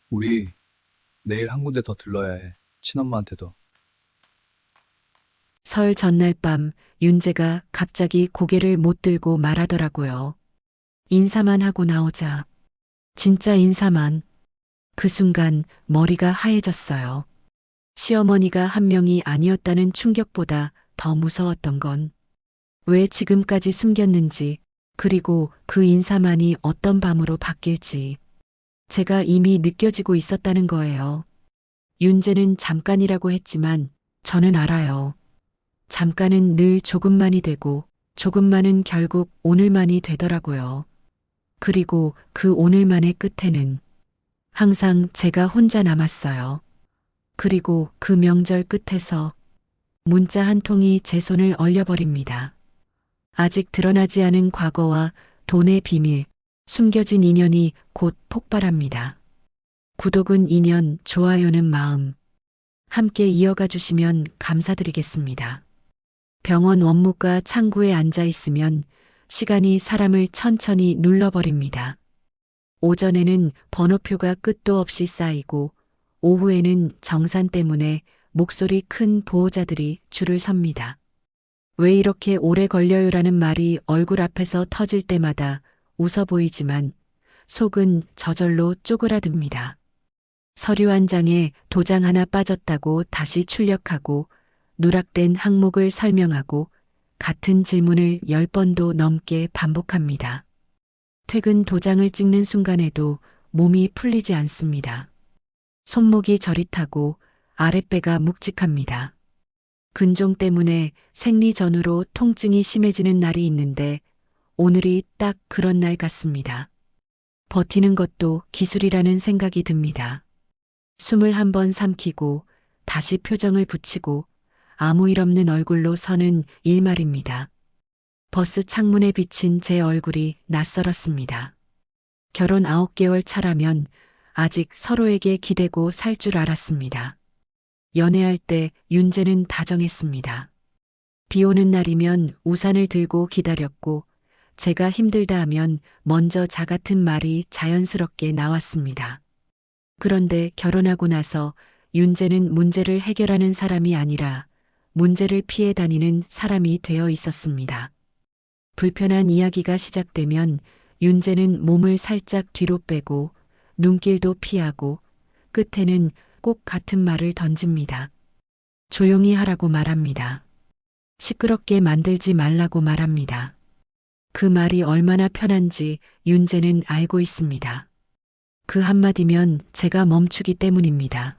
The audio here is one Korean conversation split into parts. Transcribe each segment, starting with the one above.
우리 내일 한 군데 더 들러야 해. 친엄마한테도. 설 전날 밤 윤재가 갑자기 고개를 못 들고 말하더라고요. 인사만 하고 나오자. 진짜 인사만. 그 순간 머리가 하얘졌어요. 시어머니가 한 명이 아니었다는 충격보다 더 무서웠던 건 왜 지금까지 숨겼는지, 그리고 그 인사만이 어떤 밤으로 바뀔지 제가 이미 느껴지고 있었다는 거예요. 윤재는 잠깐이라고 했지만 저는 알아요. 잠깐은 늘 조금만이 되고 조금만은 결국 오늘만이 되더라고요. 그리고 그 오늘만의 끝에는 항상 제가 혼자 남았어요. 그리고 그 명절 끝에서 문자 한 통이 제 손을 얼려버립니다. 아직 드러나지 않은 과거와 돈의 비밀, 숨겨진 인연이 곧 폭발합니다. 구독은 인연, 좋아요는 마음. 함께 이어가 주시면 감사드리겠습니다. 병원 원무과 창구에 앉아 있으면 시간이 사람을 천천히 눌러버립니다. 오전에는 번호표가 끝도 없이 쌓이고 오후에는 정산 때문에 목소리 큰 보호자들이 줄을 섭니다. 왜 이렇게 오래 걸려요라는 말이 얼굴 앞에서 터질 때마다 웃어 보이지만 속은 저절로 쪼그라듭니다. 서류 한 장에 도장 하나 빠졌다고 다시 출력하고 누락된 항목을 설명하고 같은 질문을 10번도 넘게 반복합니다. 퇴근 도장을 찍는 순간에도 몸이 풀리지 않습니다. 손목이 저릿하고 아랫배가 묵직합니다. 근종 때문에 생리 전후로 통증이 심해지는 날이 있는데 오늘이 딱 그런 날 같습니다. 버티는 것도 기술이라는 생각이 듭니다. 숨을 한번 삼키고 다시 표정을 붙이고 아무 일 없는 얼굴로 서는 일말입니다. 버스 창문에 비친 제 얼굴이 낯설었습니다. 결혼 9개월 차라면 아직 서로에게 기대고 살 줄 알았습니다. 연애할 때 윤재는 다정했습니다. 비 오는 날이면 우산을 들고 기다렸고 제가 힘들다 하면 먼저 자 같은 말이 자연스럽게 나왔습니다. 그런데 결혼하고 나서 윤재는 문제를 해결하는 사람이 아니라 문제를 피해 다니는 사람이 되어 있었습니다. 불편한 이야기가 시작되면 윤재는 몸을 살짝 뒤로 빼고 눈길도 피하고 끝에는 꼭 같은 말을 던집니다. 조용히 하라고 말합니다. 시끄럽게 만들지 말라고 말합니다. 그 말이 얼마나 편한지 윤재는 알고 있습니다. 그 한마디면 제가 멈추기 때문입니다.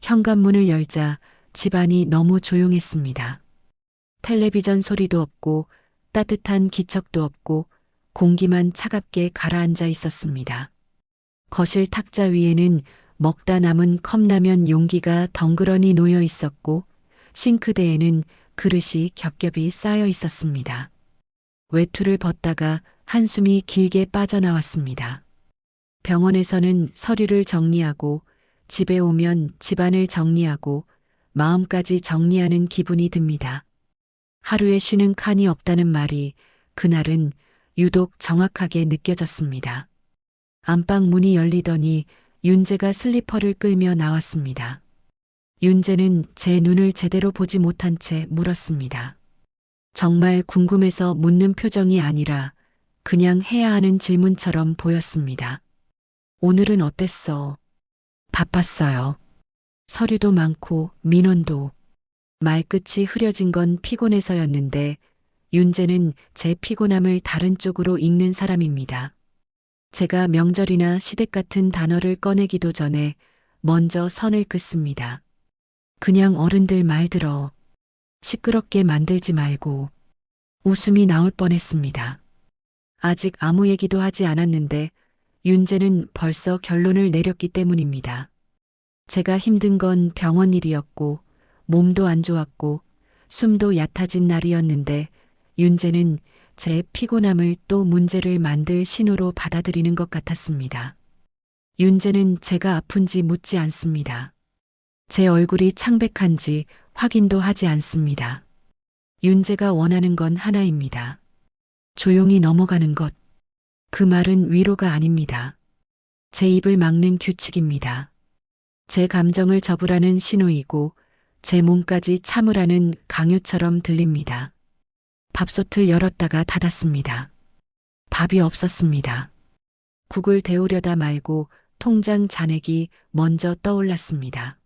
현관문을 열자 집안이 너무 조용했습니다. 텔레비전 소리도 없고 따뜻한 기척도 없고 공기만 차갑게 가라앉아 있었습니다. 거실 탁자 위에는 먹다 남은 컵라면 용기가 덩그러니 놓여 있었고 싱크대에는 그릇이 겹겹이 쌓여 있었습니다. 외투를 벗다가 한숨이 길게 빠져나왔습니다. 병원에서는 서류를 정리하고 집에 오면 집안을 정리하고 마음까지 정리하는 기분이 듭니다. 하루에 쉬는 칸이 없다는 말이 그날은 유독 정확하게 느껴졌습니다. 안방 문이 열리더니 윤재가 슬리퍼를 끌며 나왔습니다. 윤재는 제 눈을 제대로 보지 못한 채 물었습니다. 정말 궁금해서 묻는 표정이 아니라 그냥 해야 하는 질문처럼 보였습니다. 오늘은 어땠어? 바빴어요. 서류도 많고 민원도. 말끝이 흐려진 건 피곤해서였는데 윤재는 제 피곤함을 다른 쪽으로 읽는 사람입니다. 제가 명절이나 시댁 같은 단어를 꺼내기도 전에 먼저 선을 긋습니다. 그냥 어른들 말 들어. 시끄럽게 만들지 말고. 웃음이 나올 뻔했습니다. 아직 아무 얘기도 하지 않았는데 윤재는 벌써 결론을 내렸기 때문입니다. 제가 힘든 건 병원 일이었고 몸도 안 좋았고 숨도 얕아진 날이었는데 윤재는 제 피곤함을 또 문제를 만들 신호로 받아들이는 것 같았습니다. 윤재는 제가 아픈지 묻지 않습니다. 제 얼굴이 창백한지 확인도 하지 않습니다. 윤재가 원하는 건 하나입니다. 조용히 넘어가는 것. 그 말은 위로가 아닙니다. 제 입을 막는 규칙입니다. 제 감정을 접으라는 신호이고 제 몸까지 참으라는 강요처럼 들립니다. 밥솥을 열었다가 닫았습니다. 밥이 없었습니다. 국을 데우려다 말고 통장 잔액이 먼저 떠올랐습니다.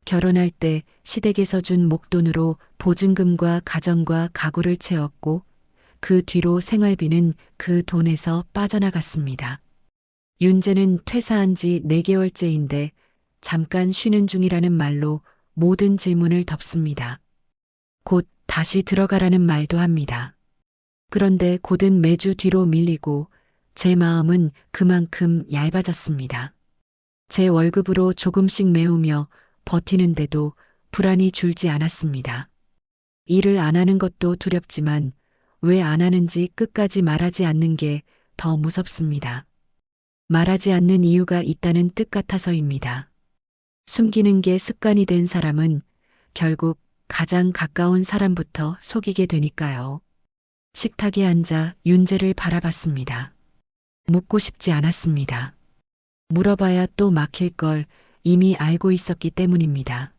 결혼할 때 시댁에서 준 목돈으로 보증금과 가정과 가구를 채웠고 그 뒤로 생활비는 그 돈에서 빠져나갔습니다. 윤재는 퇴사한 지 4개월째인데 잠깐 쉬는 중이라는 말로 모든 질문을 덮습니다. 곧 다시 들어가라는 말도 합니다. 그런데 곧은 매주 뒤로 밀리고 제 마음은 그만큼 얇아졌습니다. 제 월급으로 조금씩 메우며 버티는데도 불안이 줄지 않았습니다. 일을 안 하는 것도 두렵지만 왜 안 하는지 끝까지 말하지 않는 게 더 무섭습니다. 말하지 않는 이유가 있다는 뜻 같아서입니다. 숨기는 게 습관이 된 사람은 결국 가장 가까운 사람부터 속이게 되니까요. 식탁에 앉아 윤재를 바라봤습니다. 묻고 싶지 않았습니다. 물어봐야 또 막힐 걸 이미 알고 있었기 때문입니다.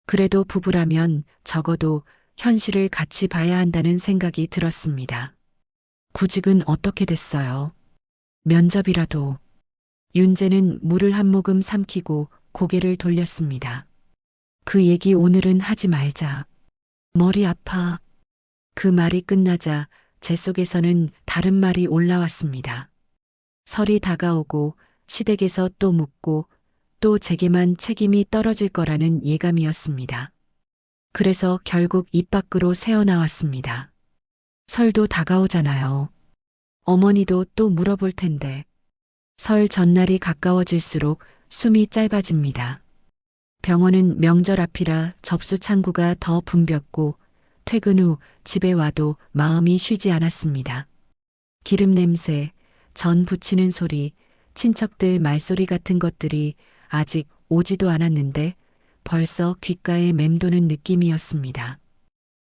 그래도 부부라면 적어도 현실을 같이 봐야 한다는 생각이 들었습니다. 구직은 어떻게 됐어요? 면접이라도. 윤재는 물을 한 모금 삼키고 고개를 돌렸습니다. 그 얘기 오늘은 하지 말자. 머리 아파. 그 말이 끝나자 제 속에서는 다른 말이 올라왔습니다. 설이 다가오고 시댁에서 또 묻고 또 제게만 책임이 떨어질 거라는 예감이었습니다. 그래서 결국 입 밖으로 새어나왔습니다. 설도 다가오잖아요. 어머니도 또 물어볼 텐데. 설 전날이 가까워질수록 숨이 짧아집니다. 병원은 명절 앞이라 접수 창구가 더 붐볐고 퇴근 후 집에 와도 마음이 쉬지 않았습니다. 기름 냄새, 전 부치는 소리, 친척들 말소리 같은 것들이 아직 오지도 않았는데 벌써 귓가에 맴도는 느낌이었습니다.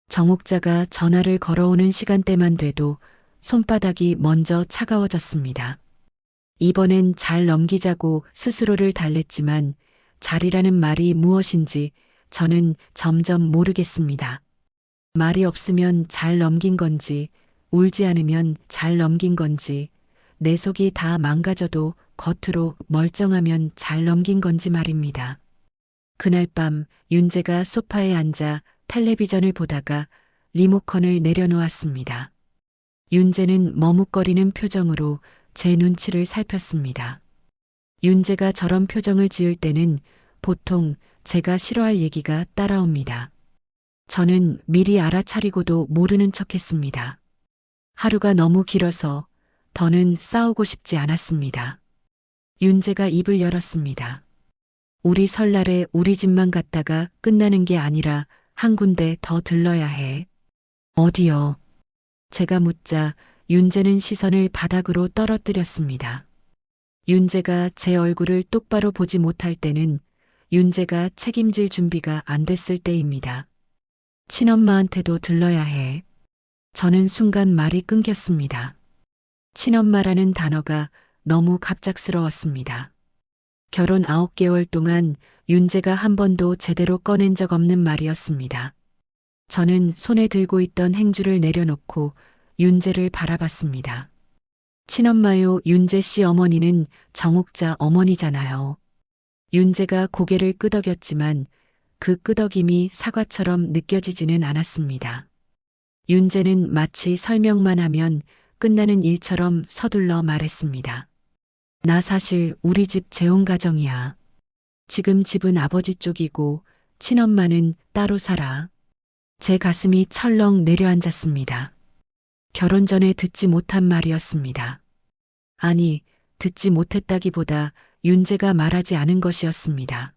정옥자가 전화를 걸어오는 시간대만 돼도 손바닥이 먼저 차가워졌습니다. 이번엔 잘 넘기자고 스스로를 달랬지만 잘이라는 말이 무엇인지 저는 점점 모르겠습니다. 말이 없으면 잘 넘긴 건지, 울지 않으면 잘 넘긴 건지, 내 속이 다 망가져도 겉으로 멀쩡하면 잘 넘긴 건지 말입니다. 그날 밤 윤재가 소파에 앉아 텔레비전을 보다가 리모컨을 내려놓았습니다. 윤재는 머뭇거리는 표정으로 제 눈치를 살폈습니다. 윤재가 저런 표정을 지을 때는 보통 제가 싫어할 얘기가 따라옵니다. 저는 미리 알아차리고도 모르는 척했습니다. 하루가 너무 길어서 더는 싸우고 싶지 않았습니다. 윤재가 입을 열었습니다. 우리 설날에 우리 집만 갔다가 끝나는 게 아니라 한 군데 더 들러야 해. 어디요? 제가 묻자 윤재는 시선을 바닥으로 떨어뜨렸습니다. 윤재가 제 얼굴을 똑바로 보지 못할 때는 윤재가 책임질 준비가 안 됐을 때입니다. 친엄마한테도 들러야 해. 저는 순간 말이 끊겼습니다. 친엄마라는 단어가 너무 갑작스러웠습니다. 결혼 9개월 동안 윤재가 한 번도 제대로 꺼낸 적 없는 말이었습니다. 저는 손에 들고 있던 행주를 내려놓고 윤재를 바라봤습니다. 친엄마요, 윤재 씨 어머니는 정옥자 어머니잖아요. 윤재가 고개를 끄덕였지만 그 끄덕임이 사과처럼 느껴지지는 않았습니다. 윤재는 마치 설명만 하면 끝나는 일처럼 서둘러 말했습니다. 나 사실 우리 집 재혼 가정이야. 지금 집은 아버지 쪽이고 친엄마는 따로 살아. 제 가슴이 철렁 내려앉았습니다. 결혼 전에 듣지 못한 말이었습니다. 아니, 듣지 못했다기보다 윤재가 말하지 않은 것이었습니다.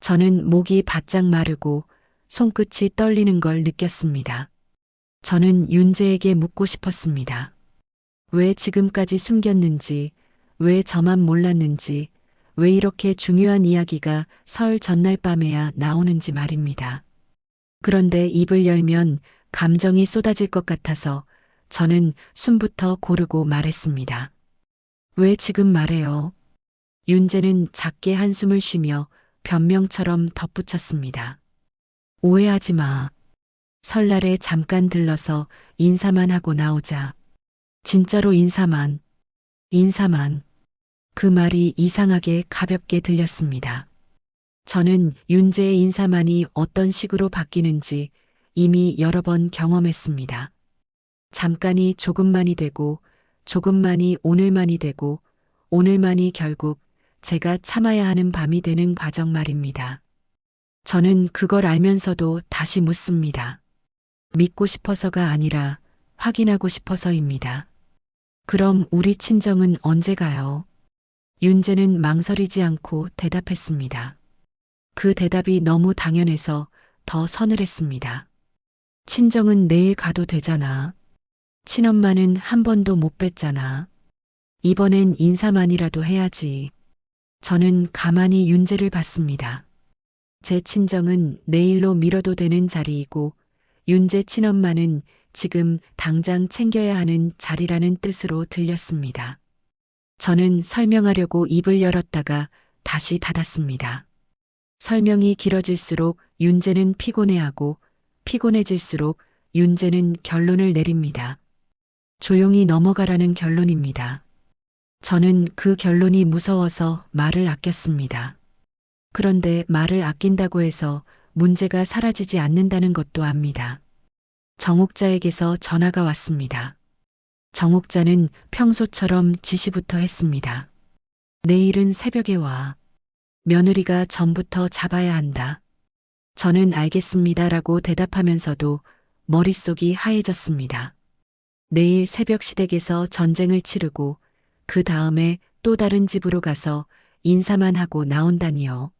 저는 목이 바짝 마르고 손끝이 떨리는 걸 느꼈습니다. 저는 윤재에게 묻고 싶었습니다. 왜 지금까지 숨겼는지, 왜 저만 몰랐는지, 왜 이렇게 중요한 이야기가 설 전날 밤에야 나오는지 말입니다. 그런데 입을 열면 감정이 쏟아질 것 같아서 저는 숨부터 고르고 말했습니다. 왜 지금 말해요? 윤재는 작게 한숨을 쉬며 변명처럼 덧붙였습니다. 오해하지 마. 설날에 잠깐 들러서 인사만 하고 나오자. 진짜로 인사만. 인사만. 그 말이 이상하게 가볍게 들렸습니다. 저는 윤재의 인사만이 어떤 식으로 바뀌는지 이미 여러 번 경험했습니다. 잠깐이 조금만이 되고, 조금만이 오늘만이 되고, 오늘만이 결국 제가 참아야 하는 밤이 되는 과정 말입니다. 저는 그걸 알면서도 다시 묻습니다. 믿고 싶어서가 아니라 확인하고 싶어서입니다. 그럼 우리 친정은 언제 가요? 윤재는 망설이지 않고 대답했습니다. 그 대답이 너무 당연해서 더 서늘했습니다. 친정은 내일 가도 되잖아. 친엄마는 한 번도 못 뵀잖아. 이번엔 인사만이라도 해야지. 저는 가만히 윤재를 봤습니다. 제 친정은 내일로 미뤄도 되는 자리이고 윤재 친엄마는 지금 당장 챙겨야 하는 자리라는 뜻으로 들렸습니다. 저는 설명하려고 입을 열었다가 다시 닫았습니다. 설명이 길어질수록 윤재는 피곤해하고 피곤해질수록 윤재는 결론을 내립니다. 조용히 넘어가라는 결론입니다. 저는 그 결론이 무서워서 말을 아꼈습니다. 그런데 말을 아낀다고 해서 문제가 사라지지 않는다는 것도 압니다. 정옥자에게서 전화가 왔습니다. 정옥자는 평소처럼 지시부터 했습니다. 내일은 새벽에 와. 며느리가 전부터 잡아야 한다. 저는 알겠습니다라고 대답하면서도 머릿속이 하얘졌습니다. 내일 새벽 시댁에서 전쟁을 치르고 그 다음에 또 다른 집으로 가서 인사만 하고 나온다니요.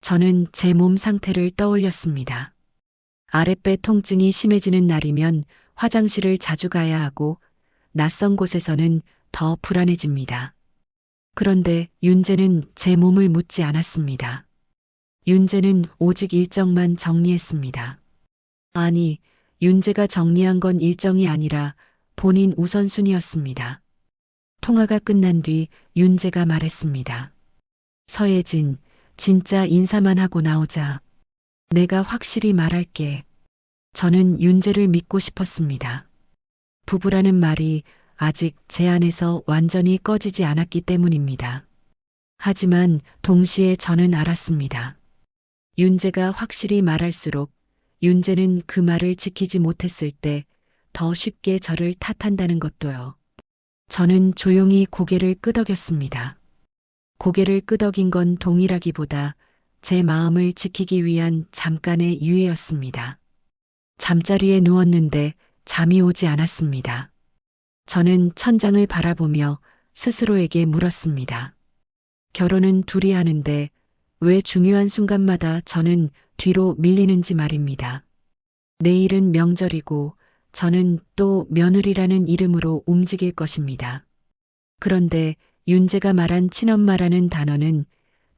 저는 제 몸 상태를 떠올렸습니다. 아랫배 통증이 심해지는 날이면 화장실을 자주 가야 하고 낯선 곳에서는 더 불안해집니다. 그런데 윤재는 제 몸을 묻지 않았습니다. 윤재는 오직 일정만 정리했습니다. 아니, 윤재가 정리한 건 일정이 아니라 본인 우선순위였습니다. 통화가 끝난 뒤 윤재가 말했습니다. 서예진, 진짜 인사만 하고 나오자. 내가 확실히 말할게. 저는 윤재를 믿고 싶었습니다. 부부라는 말이 아직 제 안에서 완전히 꺼지지 않았기 때문입니다. 하지만 동시에 저는 알았습니다. 윤재가 확실히 말할수록 윤재는 그 말을 지키지 못했을 때 더 쉽게 저를 탓한다는 것도요. 저는 조용히 고개를 끄덕였습니다. 고개를 끄덕인 건 동의라기보다 제 마음을 지키기 위한 잠깐의 유예였습니다. 잠자리에 누웠는데 잠이 오지 않았습니다. 저는 천장을 바라보며 스스로에게 물었습니다. 결혼은 둘이 하는데 왜 중요한 순간마다 저는 뒤로 밀리는지 말입니다. 내일은 명절이고 저는 또 며느리라는 이름으로 움직일 것입니다. 그런데 윤재가 말한 친엄마라는 단어는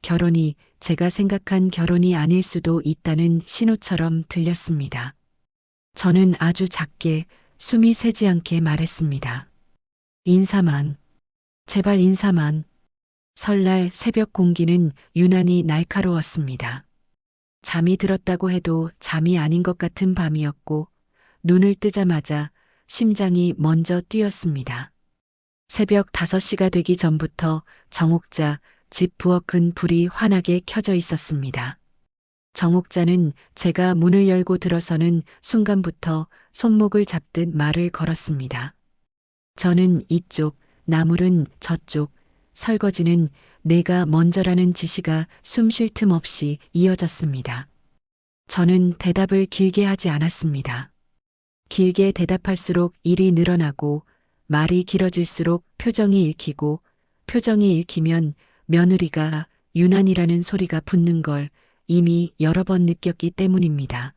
결혼이 제가 생각한 결혼이 아닐 수도 있다는 신호처럼 들렸습니다. 저는 아주 작게 숨이 새지 않게 말했습니다. 인사만. 제발 인사만. 설날 새벽 공기는 유난히 날카로웠습니다. 잠이 들었다고 해도 잠이 아닌 것 같은 밤이었고 눈을 뜨자마자 심장이 먼저 뛰었습니다. 새벽 5시가 되기 전부터 정옥자 집 부엌은 불이 환하게 켜져 있었습니다. 정옥자는 제가 문을 열고 들어서는 순간부터 손목을 잡듯 말을 걸었습니다. 저는 이쪽, 나물은 저쪽, 설거지는 내가 먼저라는 지시가 숨 쉴 틈 없이 이어졌습니다. 저는 대답을 길게 하지 않았습니다. 길게 대답할수록 일이 늘어나고 말이 길어질수록 표정이 읽히고 표정이 읽히면 며느리가 유난이라는 소리가 붙는 걸 이미 여러 번 느꼈기 때문입니다.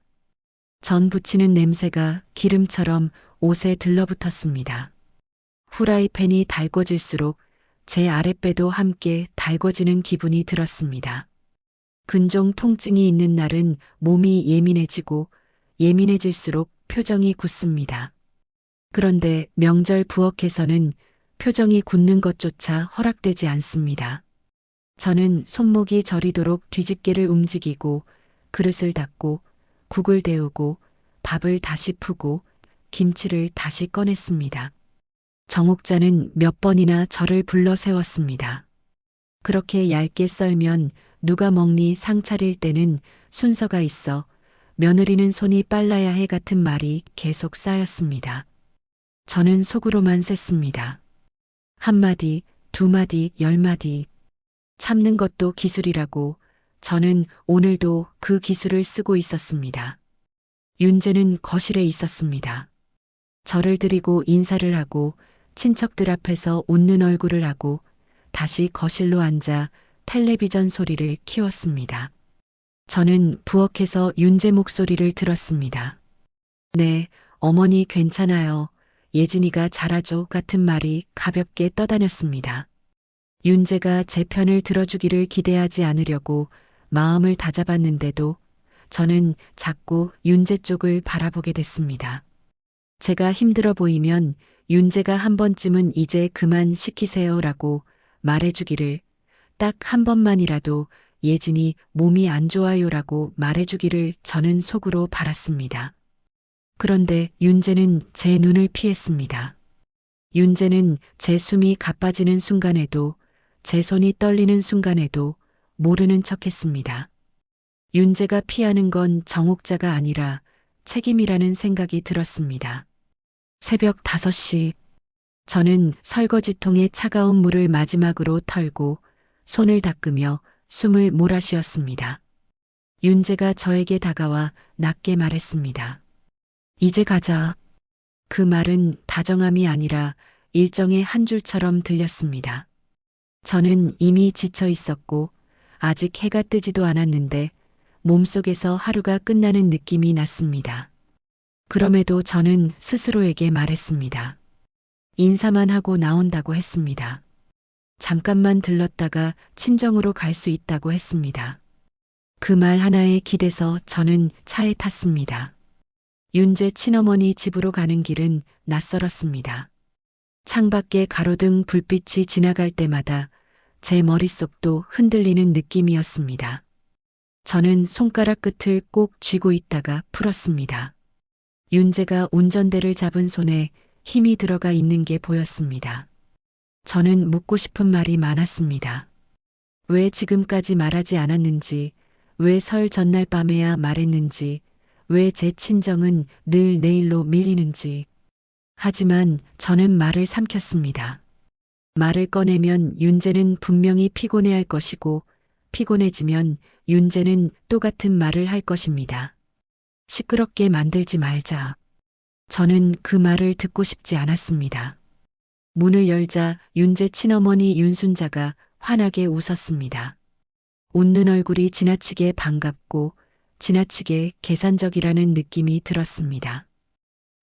전 부치는 냄새가 기름처럼 옷에 들러붙었습니다. 후라이팬이 달궈질수록 제 아랫배도 함께 달궈지는 기분이 들었습니다. 근종 통증이 있는 날은 몸이 예민해지고 예민해질수록 표정이 굳습니다. 그런데 명절 부엌에서는 표정이 굳는 것조차 허락되지 않습니다. 저는 손목이 저리도록 뒤집개를 움직이고 그릇을 닦고 국을 데우고 밥을 다시 푸고 김치를 다시 꺼냈습니다. 정옥자는 몇 번이나 저를 불러 세웠습니다. 그렇게 얇게 썰면 누가 먹니 상 차릴 때는 순서가 있어 며느리는 손이 빨라야 해 같은 말이 계속 쌓였습니다. 저는 속으로만 셌습니다. 한 마디, 두 마디, 10마디. 참는 것도 기술이라고 저는 오늘도 그 기술을 쓰고 있었습니다. 윤재는 거실에 있었습니다. 저를 드리고 인사를 하고 친척들 앞에서 웃는 얼굴을 하고 다시 거실로 앉아 텔레비전 소리를 키웠습니다. 저는 부엌에서 윤재 목소리를 들었습니다. 네, 어머니 괜찮아요. 예진이가 잘하죠 같은 말이 가볍게 떠다녔습니다. 윤재가 제 편을 들어주기를 기대하지 않으려고 마음을 다잡았는데도 저는 자꾸 윤재 쪽을 바라보게 됐습니다. 제가 힘들어 보이면 윤재가 한 번쯤은 이제 그만 시키세요라고 말해주기를, 딱 한 번만이라도 예진이 몸이 안 좋아요라고 말해주기를 저는 속으로 바랐습니다. 그런데 윤재는 제 눈을 피했습니다. 윤재는 제 숨이 가빠지는 순간에도 제 손이 떨리는 순간에도 모르는 척했습니다. 윤재가 피하는 건 정옥자가 아니라 책임이라는 생각이 들었습니다. 새벽 5시, 저는 설거지통에 차가운 물을 마지막으로 털고 손을 닦으며 숨을 몰아쉬었습니다. 윤재가 저에게 다가와 낮게 말했습니다. 이제 가자. 그 말은 다정함이 아니라 일정의 한 줄처럼 들렸습니다. 저는 이미 지쳐 있었고 아직 해가 뜨지도 않았는데 몸속에서 하루가 끝나는 느낌이 났습니다. 그럼에도 저는 스스로에게 말했습니다. 인사만 하고 나온다고 했습니다. 잠깐만 들렀다가 친정으로 갈 수 있다고 했습니다. 그 말 하나에 기대서 저는 차에 탔습니다. 윤재 친어머니 집으로 가는 길은 낯설었습니다. 창밖에 가로등 불빛이 지나갈 때마다 제 머릿속도 흔들리는 느낌이었습니다. 저는 손가락 끝을 꼭 쥐고 있다가 풀었습니다. 윤재가 운전대를 잡은 손에 힘이 들어가 있는 게 보였습니다. 저는 묻고 싶은 말이 많았습니다. 왜 지금까지 말하지 않았는지, 왜 설 전날 밤에야 말했는지, 왜 제 친정은 늘 내일로 밀리는지. 하지만 저는 말을 삼켰습니다. 말을 꺼내면 윤재는 분명히 피곤해할 것이고 피곤해지면 윤재는 똑같은 말을 할 것입니다. 시끄럽게 만들지 말자. 저는 그 말을 듣고 싶지 않았습니다. 문을 열자 윤재 친어머니 윤순자가 환하게 웃었습니다. 웃는 얼굴이 지나치게 반갑고 지나치게 계산적이라는 느낌이 들었습니다.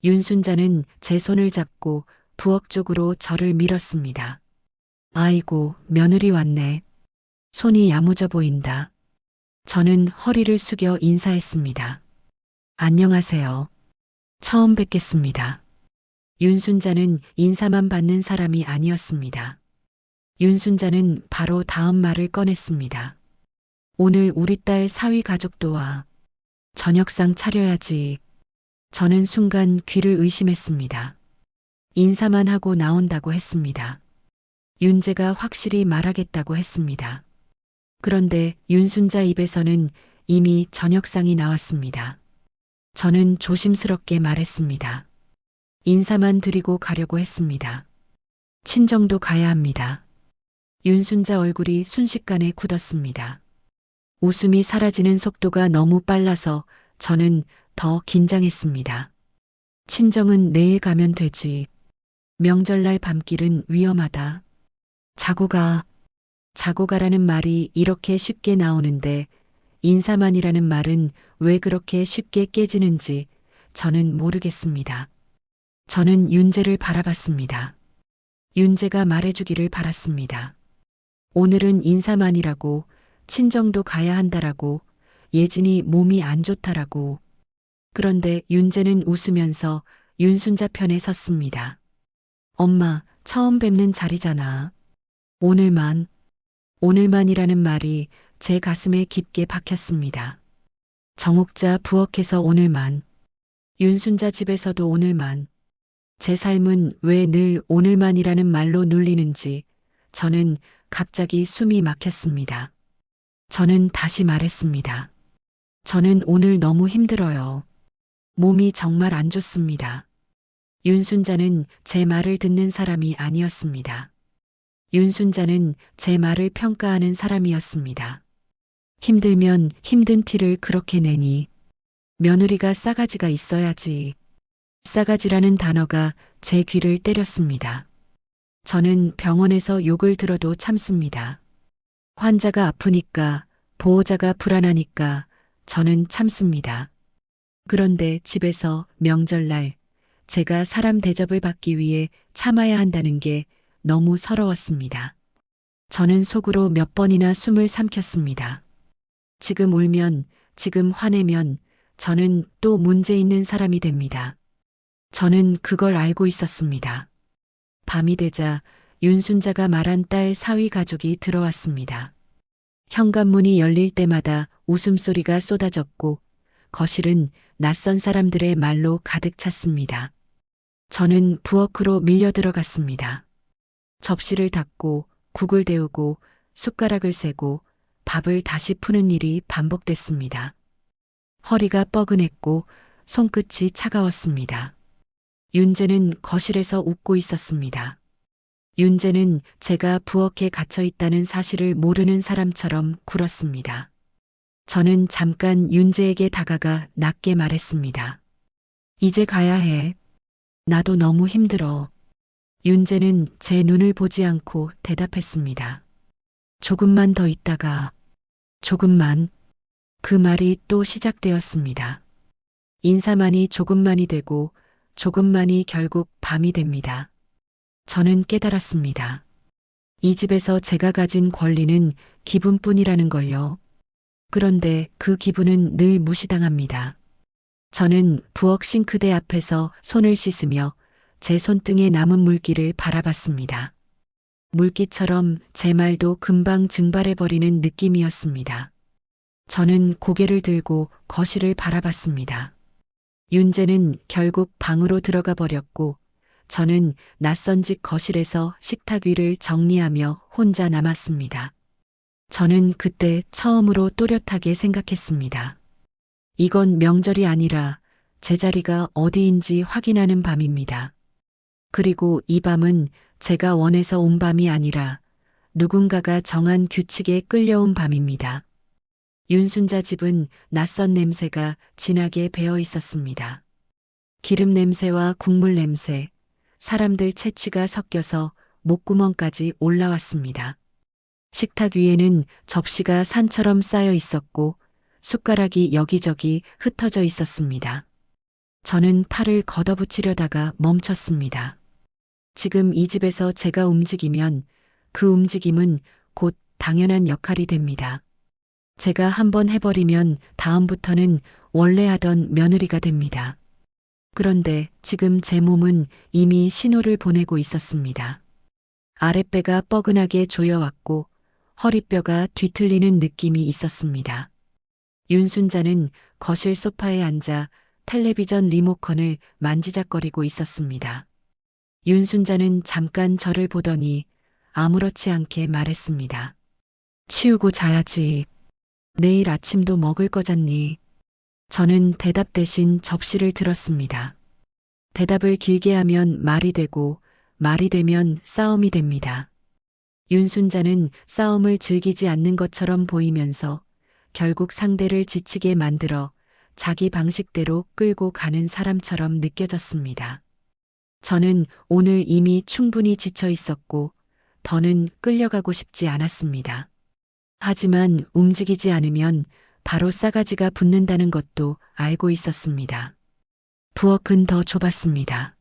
윤순자는 제 손을 잡고 부엌 쪽으로 저를 밀었습니다. 아이고, 며느리 왔네. 손이 야무져 보인다. 저는 허리를 숙여 인사했습니다. 안녕하세요. 처음 뵙겠습니다. 윤순자는 인사만 받는 사람이 아니었습니다. 윤순자는 바로 다음 말을 꺼냈습니다. 오늘 우리 딸 사위 가족도 와. 저녁상 차려야지. 저는 순간 귀를 의심했습니다. 인사만 하고 나온다고 했습니다. 윤재가 확실히 말하겠다고 했습니다. 그런데 윤순자 입에서는 이미 저녁상이 나왔습니다. 저는 조심스럽게 말했습니다. 인사만 드리고 가려고 했습니다. 친정도 가야 합니다. 윤순자 얼굴이 순식간에 굳었습니다. 웃음이 사라지는 속도가 너무 빨라서 저는 더 긴장했습니다. 친정은 내일 가면 되지. 명절날 밤길은 위험하다. 자고 가. 자고 가라는 말이 이렇게 쉽게 나오는데 인사만이라는 말은 왜 그렇게 쉽게 깨지는지 저는 모르겠습니다. 저는 윤재를 바라봤습니다. 윤재가 말해주기를 바랐습니다. 오늘은 인사만이라고, 친정도 가야 한다라고, 예진이 몸이 안 좋다라고. 그런데 윤재는 웃으면서 윤순자 편에 섰습니다. 엄마, 처음 뵙는 자리잖아. 오늘만. 오늘만이라는 말이 제 가슴에 깊게 박혔습니다. 정옥자 부엌에서 오늘만, 윤순자 집에서도 오늘만, 제 삶은 왜 늘 오늘만이라는 말로 눌리는지 저는 갑자기 숨이 막혔습니다. 저는 다시 말했습니다. 저는 오늘 너무 힘들어요. 몸이 정말 안 좋습니다. 윤순자는 제 말을 듣는 사람이 아니었습니다. 윤순자는 제 말을 평가하는 사람이었습니다. 힘들면 힘든 티를 그렇게 내니 며느리가 싸가지가 있어야지. 싸가지라는 단어가 제 귀를 때렸습니다. 저는 병원에서 욕을 들어도 참습니다. 환자가 아프니까, 보호자가 불안하니까 저는 참습니다. 그런데 집에서 명절날 제가 사람 대접을 받기 위해 참아야 한다는 게 너무 서러웠습니다. 저는 속으로 몇 번이나 숨을 삼켰습니다. 지금 울면, 지금 화내면 저는 또 문제 있는 사람이 됩니다. 저는 그걸 알고 있었습니다. 밤이 되자 윤순자가 말한 딸 사위 가족이 들어왔습니다. 현관문이 열릴 때마다 웃음소리가 쏟아졌고 거실은 낯선 사람들의 말로 가득 찼습니다. 저는 부엌으로 밀려 들어갔습니다. 접시를 닦고 국을 데우고 숟가락을 세고 밥을 다시 푸는 일이 반복됐습니다. 허리가 뻐근했고 손끝이 차가웠습니다. 윤재는 거실에서 웃고 있었습니다. 윤재는 제가 부엌에 갇혀 있다는 사실을 모르는 사람처럼 굴었습니다. 저는 잠깐 윤재에게 다가가 낮게 말했습니다. 이제 가야 해. 나도 너무 힘들어. 윤재는 제 눈을 보지 않고 대답했습니다. 조금만 더 있다가, 조금만. 그 말이 또 시작되었습니다. 인사만이 조금만이 되고 조금만이 결국 밤이 됩니다. 저는 깨달았습니다. 이 집에서 제가 가진 권리는 기분뿐이라는 걸요. 그런데 그 기분은 늘 무시당합니다. 저는 부엌 싱크대 앞에서 손을 씻으며 제 손등에 남은 물기를 바라봤습니다. 물기처럼 제 말도 금방 증발해버리는 느낌이었습니다. 저는 고개를 들고 거실을 바라봤습니다. 윤재는 결국 방으로 들어가 버렸고 저는 낯선 집 거실에서 식탁 위를 정리하며 혼자 남았습니다. 저는 그때 처음으로 또렷하게 생각했습니다. 이건 명절이 아니라 제 자리가 어디인지 확인하는 밤입니다. 그리고 이 밤은 제가 원해서 온 밤이 아니라 누군가가 정한 규칙에 끌려온 밤입니다. 윤순자 집은 낯선 냄새가 진하게 배어 있었습니다. 기름 냄새와 국물 냄새, 사람들 채취가 섞여서 목구멍까지 올라왔습니다. 식탁 위에는 접시가 산처럼 쌓여 있었고 숟가락이 여기저기 흩어져 있었습니다. 저는 팔을 걷어붙이려다가 멈췄습니다. 지금 이 집에서 제가 움직이면 그 움직임은 곧 당연한 역할이 됩니다. 제가 한번 해버리면 다음부터는 원래 하던 며느리가 됩니다. 그런데 지금 제 몸은 이미 신호를 보내고 있었습니다. 아랫배가 뻐근하게 조여왔고 허리뼈가 뒤틀리는 느낌이 있었습니다. 윤순자는 거실 소파에 앉아 텔레비전 리모컨을 만지작거리고 있었습니다. 윤순자는 잠깐 저를 보더니 아무렇지 않게 말했습니다. 치우고 자야지. 내일 아침도 먹을 거잖니. 저는 대답 대신 접시를 들었습니다. 대답을 길게 하면 말이 되고 말이 되면 싸움이 됩니다. 윤순자는 싸움을 즐기지 않는 것처럼 보이면서 결국 상대를 지치게 만들어 자기 방식대로 끌고 가는 사람처럼 느껴졌습니다. 저는 오늘 이미 충분히 지쳐 있었고 더는 끌려가고 싶지 않았습니다. 하지만 움직이지 않으면 바로 싸가지가 붙는다는 것도 알고 있었습니다. 부엌은 더 좁았습니다.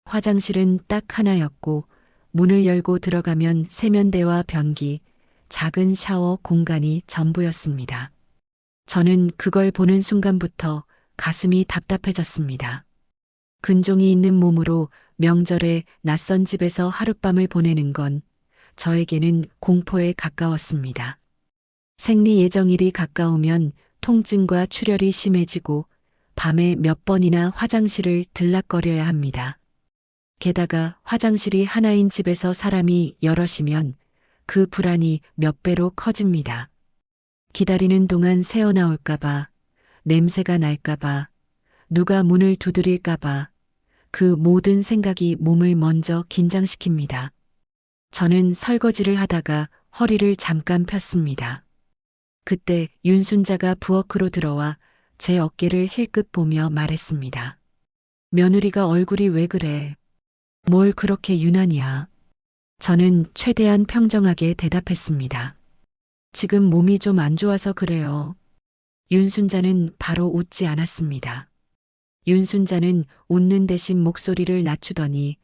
화장실은 딱 하나였고 문을 열고 들어가면 세면대와 변기, 작은 샤워 공간이 전부였습니다. 저는 그걸 보는 순간부터 가슴이 답답해졌습니다. 근종이 있는 몸으로 명절에 낯선 집에서 하룻밤을 보내는 건 저에게는 공포에 가까웠습니다. 생리 예정일이 가까우면 통증과 출혈이 심해지고 밤에 몇 번이나 화장실을 들락거려야 합니다. 게다가 화장실이 하나인 집에서 사람이 여럿이면 그 불안이 몇 배로 커집니다. 기다리는 동안 새어나올까봐, 냄새가 날까봐, 누가 문을 두드릴까봐, 그 모든 생각이 몸을 먼저 긴장시킵니다. 저는 설거지를 하다가 허리를 잠깐 폈습니다. 그때 윤순자가 부엌으로 들어와 제 어깨를 힐끗 보며 말했습니다. 며느리가 얼굴이 왜 그래? 뭘 그렇게 유난이야? 저는 최대한 평정하게 대답했습니다. 지금 몸이 좀 안 좋아서 그래요. 윤순자는 바로 웃지 않았습니다. 윤순자는 웃는 대신 목소리를 낮추더니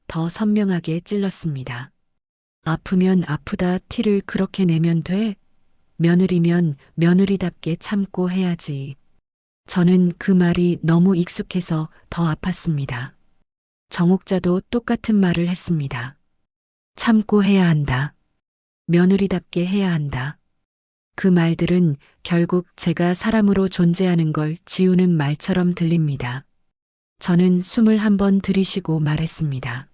더 선명하게 찔렀습니다. 아프면 아프다 티를 그렇게 내면 돼? 며느리면 며느리답게 참고 해야지. 저는 그 말이 너무 익숙해서 더 아팠습니다. 정옥자도 똑같은 말을 했습니다. 참고 해야 한다. 며느리답게 해야 한다. 그 말들은 결국 제가 사람으로 존재하는 걸 지우는 말처럼 들립니다. 저는 숨을 한번 들이쉬고 말했습니다.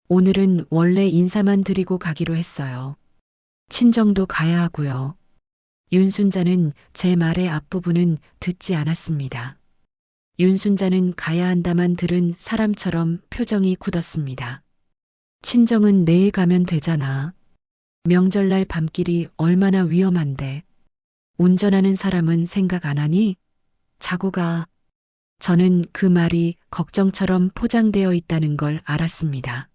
오늘은 원래 인사만 드리고 가기로 했어요. 친정도 가야 하고요. 윤순자는 제 말의 앞부분은 듣지 않았습니다. 윤순자는 가야 한다만 들은 사람처럼 표정이 굳었습니다. 친정은 내일 가면 되잖아. 명절날 밤길이 얼마나 위험한데. 운전하는 사람은 생각 안 하니? 자고 가. 저는 그 말이 걱정처럼 포장되어 있다는 걸 알았습니다.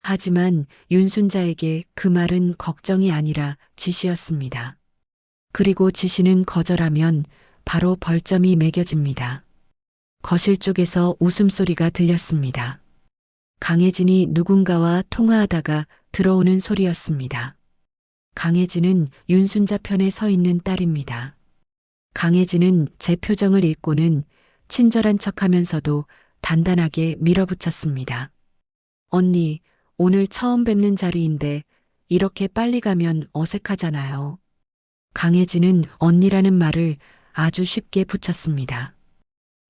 하지만 윤순자에게 그 말은 걱정이 아니라 지시였습니다. 그리고 지시는 거절하면 바로 벌점이 매겨집니다. 거실 쪽에서 웃음소리가 들렸습니다. 강혜진이 누군가와 통화하다가 들어오는 소리였습니다. 강혜진은 윤순자 편에 서 있는 딸입니다. 강혜진은 제 표정을 읽고는 친절한 척하면서도 단단하게 밀어붙였습니다. 언니, 오늘 처음 뵙는 자리인데 이렇게 빨리 가면 어색하잖아요. 강혜진은 언니라는 말을 아주 쉽게 붙였습니다.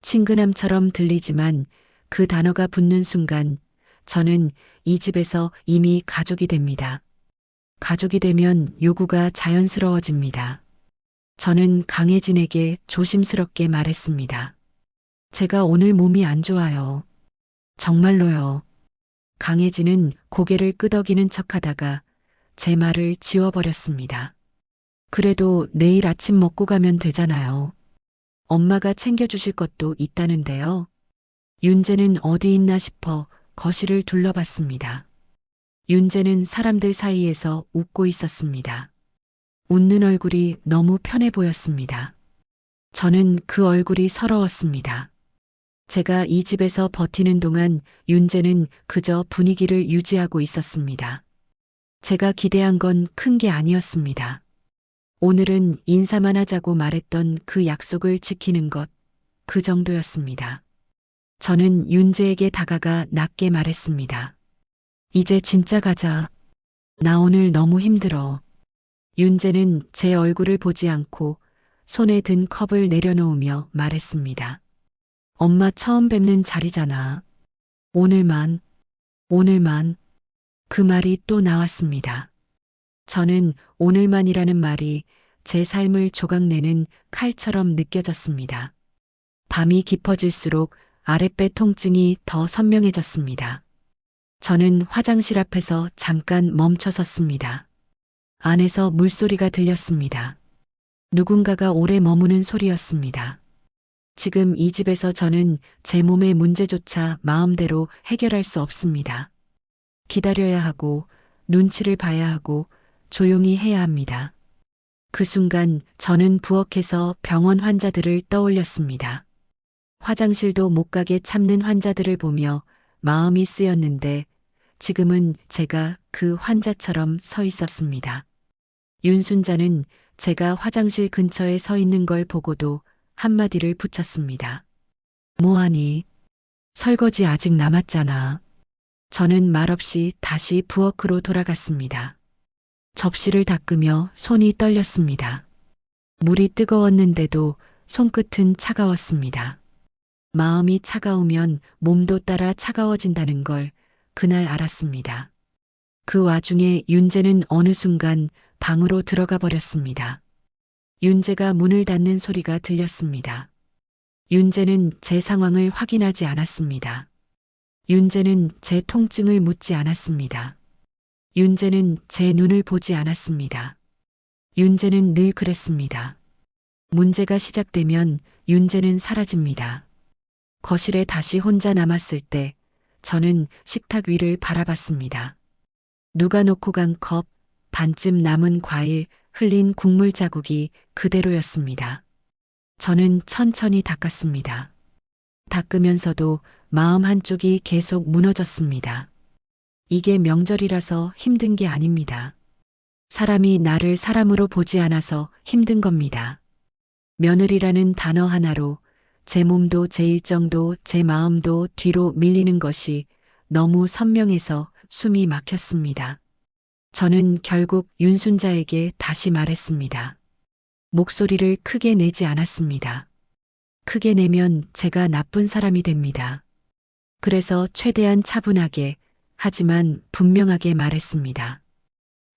친근함처럼 들리지만 그 단어가 붙는 순간 저는 이 집에서 이미 가족이 됩니다. 가족이 되면 요구가 자연스러워집니다. 저는 강혜진에게 조심스럽게 말했습니다. 제가 오늘 몸이 안 좋아요. 정말로요. 강혜진은 고개를 끄덕이는 척하다가 제 말을 지워버렸습니다. 그래도 내일 아침 먹고 가면 되잖아요. 엄마가 챙겨주실 것도 있다는데요. 윤재는 어디 있나 싶어 거실을 둘러봤습니다. 윤재는 사람들 사이에서 웃고 있었습니다. 웃는 얼굴이 너무 편해 보였습니다. 저는 그 얼굴이 서러웠습니다. 제가 이 집에서 버티는 동안 윤재는 그저 분위기를 유지하고 있었습니다. 제가 기대한 건 큰 게 아니었습니다. 오늘은 인사만 하자고 말했던 그 약속을 지키는 것, 그 정도였습니다. 저는 윤재에게 다가가 낮게 말했습니다. 이제 진짜 가자. 나 오늘 너무 힘들어. 윤재는 제 얼굴을 보지 않고 손에 든 컵을 내려놓으며 말했습니다. 엄마 처음 뵙는 자리잖아. 오늘만. 그 말이 또 나왔습니다. 저는 오늘만이라는 말이 제 삶을 조각내는 칼처럼 느껴졌습니다. 밤이 깊어질수록 아랫배 통증이 더 선명해졌습니다. 저는 화장실 앞에서 잠깐 멈춰 섰습니다. 안에서 물소리가 들렸습니다. 누군가가 오래 머무는 소리였습니다. 지금 이 집에서 저는 제 몸의 문제조차 마음대로 해결할 수 없습니다. 기다려야 하고, 눈치를 봐야 하고, 조용히 해야 합니다. 그 순간 저는 부엌에서 병원 환자들을 떠올렸습니다. 화장실도 못 가게 참는 환자들을 보며 마음이 쓰였는데 지금은 제가 그 환자처럼 서 있었습니다. 윤순자는 제가 화장실 근처에 서 있는 걸 보고도 한마디를 붙였습니다. 뭐하니? 설거지 아직 남았잖아. 저는 말없이 다시 부엌으로 돌아갔습니다. 접시를 닦으며 손이 떨렸습니다. 물이 뜨거웠는데도 손끝은 차가웠습니다. 마음이 차가우면 몸도 따라 차가워진다는 걸 그날 알았습니다. 그 와중에 윤재는 어느 순간 방으로 들어가 버렸습니다. 윤재가 문을 닫는 소리가 들렸습니다. 윤재는 제 상황을 확인하지 않았습니다. 윤재는 제 통증을 묻지 않았습니다. 윤재는 제 눈을 보지 않았습니다. 윤재는 늘 그랬습니다. 문제가 시작되면 윤재는 사라집니다. 거실에 다시 혼자 남았을 때 저는 식탁 위를 바라봤습니다. 누가 놓고 간 컵, 반쯤 남은 과일, 흘린 국물 자국이 그대로였습니다. 저는 천천히 닦았습니다. 닦으면서도 마음 한쪽이 계속 무너졌습니다. 이게 명절이라서 힘든 게 아닙니다. 사람이 나를 사람으로 보지 않아서 힘든 겁니다. 며느리라는 단어 하나로 제 몸도 제 일정도 제 마음도 뒤로 밀리는 것이 너무 선명해서 숨이 막혔습니다. 저는 결국 윤순자에게 다시 말했습니다. 목소리를 크게 내지 않았습니다. 크게 내면 제가 나쁜 사람이 됩니다. 그래서 최대한 차분하게 하지만 분명하게 말했습니다.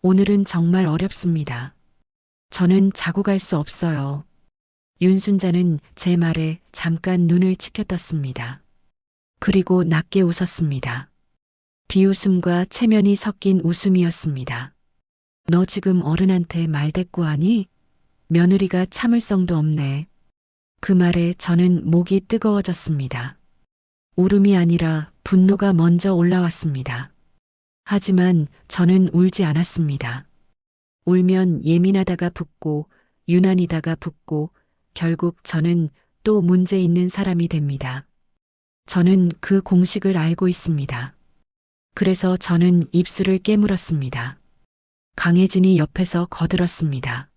오늘은 정말 어렵습니다. 저는 자고 갈 수 없어요. 윤순자는 제 말에 잠깐 눈을 치켜떴습니다. 그리고 낮게 웃었습니다. 비웃음과 체면이 섞인 웃음이었습니다. 너 지금 어른한테 말대꾸하니? 며느리가 참을성도 없네. 그 말에 저는 목이 뜨거워졌습니다. 울음이 아니라 분노가 먼저 올라왔습니다. 하지만 저는 울지 않았습니다. 울면 예민하다가 붓고 유난이다가 붓고 결국 저는 또 문제 있는 사람이 됩니다. 저는 그 공식을 알고 있습니다. 그래서 저는 입술을 깨물었습니다. 강혜진이 옆에서 거들었습니다.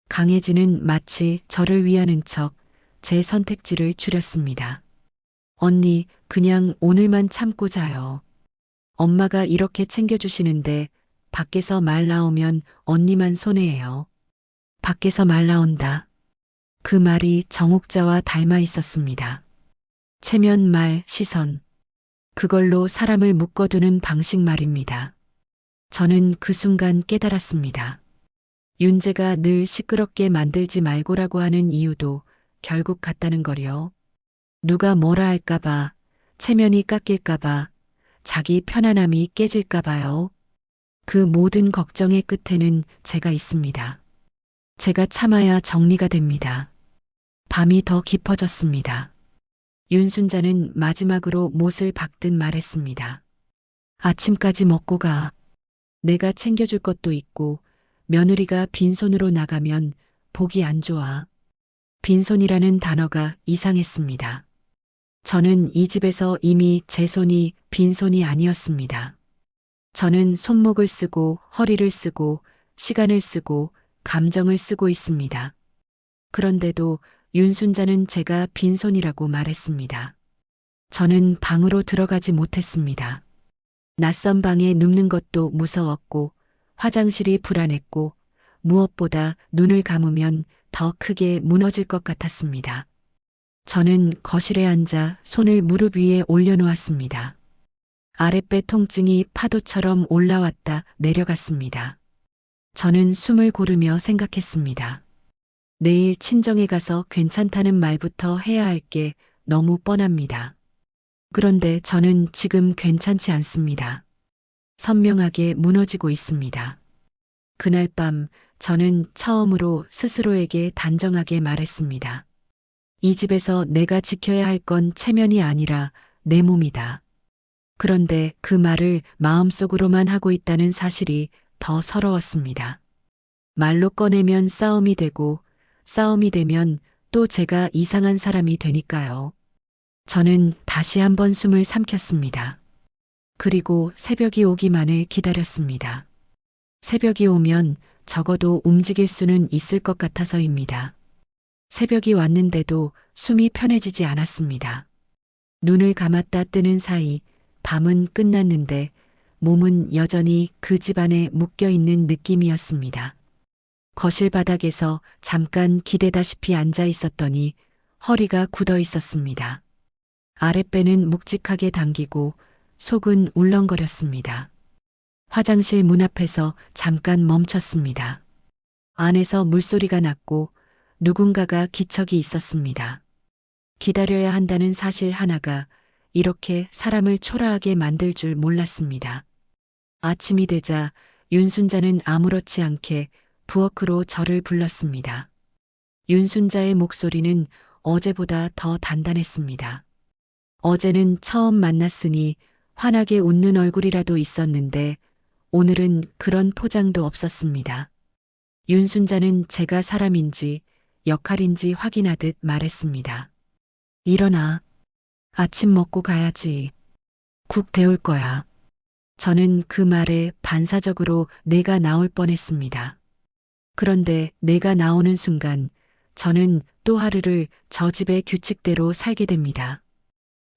강혜진은 마치 저를 위하는 척 제 선택지를 줄였습니다. 언니, 그냥 오늘만 참고 자요. 엄마가 이렇게 챙겨주시는데 밖에서 말 나오면 언니만 손해예요. 밖에서 말 나온다. 그 말이 정옥자와 닮아 있었습니다. 체면, 말, 시선. 그걸로 사람을 묶어두는 방식 말입니다. 저는 그 순간 깨달았습니다. 윤재가 늘 시끄럽게 만들지 말고라고 하는 이유도 결국 같다는 거요. 누가 뭐라 할까봐, 체면이 깎일까봐, 자기 편안함이 깨질까봐요. 그 모든 걱정의 끝에는 제가 있습니다. 제가 참아야 정리가 됩니다. 밤이 더 깊어졌습니다. 윤순자는 마지막으로 못을 박듯 말했습니다. 아침까지 먹고 가. 내가 챙겨줄 것도 있고 며느리가 빈손으로 나가면 보기 안 좋아. 빈손이라는 단어가 이상했습니다. 저는 이 집에서 이미 제 손이 빈손이 아니었습니다. 저는 손목을 쓰고 허리를 쓰고 시간을 쓰고 감정을 쓰고 있습니다. 그런데도 윤순자는 제가 빈손이라고 말했습니다. 저는 방으로 들어가지 못했습니다. 낯선 방에 눕는 것도 무서웠고 화장실이 불안했고 무엇보다 눈을 감으면 더 크게 무너질 것 같았습니다. 저는 거실에 앉아 손을 무릎 위에 올려놓았습니다. 아랫배 통증이 파도처럼 올라왔다 내려갔습니다. 저는 숨을 고르며 생각했습니다. 내일 친정에 가서 괜찮다는 말부터 해야 할 게 너무 뻔합니다. 그런데 저는 지금 괜찮지 않습니다. 선명하게 무너지고 있습니다. 그날 밤 저는 처음으로 스스로에게 단정하게 말했습니다. 이 집에서 내가 지켜야 할 건 체면이 아니라 내 몸이다. 그런데 그 말을 마음속으로만 하고 있다는 사실이 더 서러웠습니다. 말로 꺼내면 싸움이 되고 싸움이 되면 또 제가 이상한 사람이 되니까요. 저는 다시 한번 숨을 삼켰습니다. 그리고 새벽이 오기만을 기다렸습니다. 새벽이 오면 적어도 움직일 수는 있을 것 같아서입니다. 새벽이 왔는데도 숨이 편해지지 않았습니다. 눈을 감았다 뜨는 사이 밤은 끝났는데 몸은 여전히 그 집안에 묶여 있는 느낌이었습니다. 거실 바닥에서 잠깐 기대다시피 앉아 있었더니 허리가 굳어 있었습니다. 아랫배는 묵직하게 당기고 속은 울렁거렸습니다. 화장실 문 앞에서 잠깐 멈췄습니다. 안에서 물소리가 났고 누군가가 기척이 있었습니다. 기다려야 한다는 사실 하나가 이렇게 사람을 초라하게 만들 줄 몰랐습니다. 아침이 되자 윤순자는 아무렇지 않게 부엌으로 저를 불렀습니다. 윤순자의 목소리는 어제보다 더 단단했습니다. 어제는 처음 만났으니 환하게 웃는 얼굴이라도 있었는데 오늘은 그런 포장도 없었습니다. 윤순자는 제가 사람인지 역할인지 확인하듯 말했습니다. 일어나. 아침 먹고 가야지. 국 데울 거야. 저는 그 말에 반사적으로 내가 나올 뻔했습니다. 그런데 내가 나오는 순간 저는 또 하루를 저 집의 규칙대로 살게 됩니다.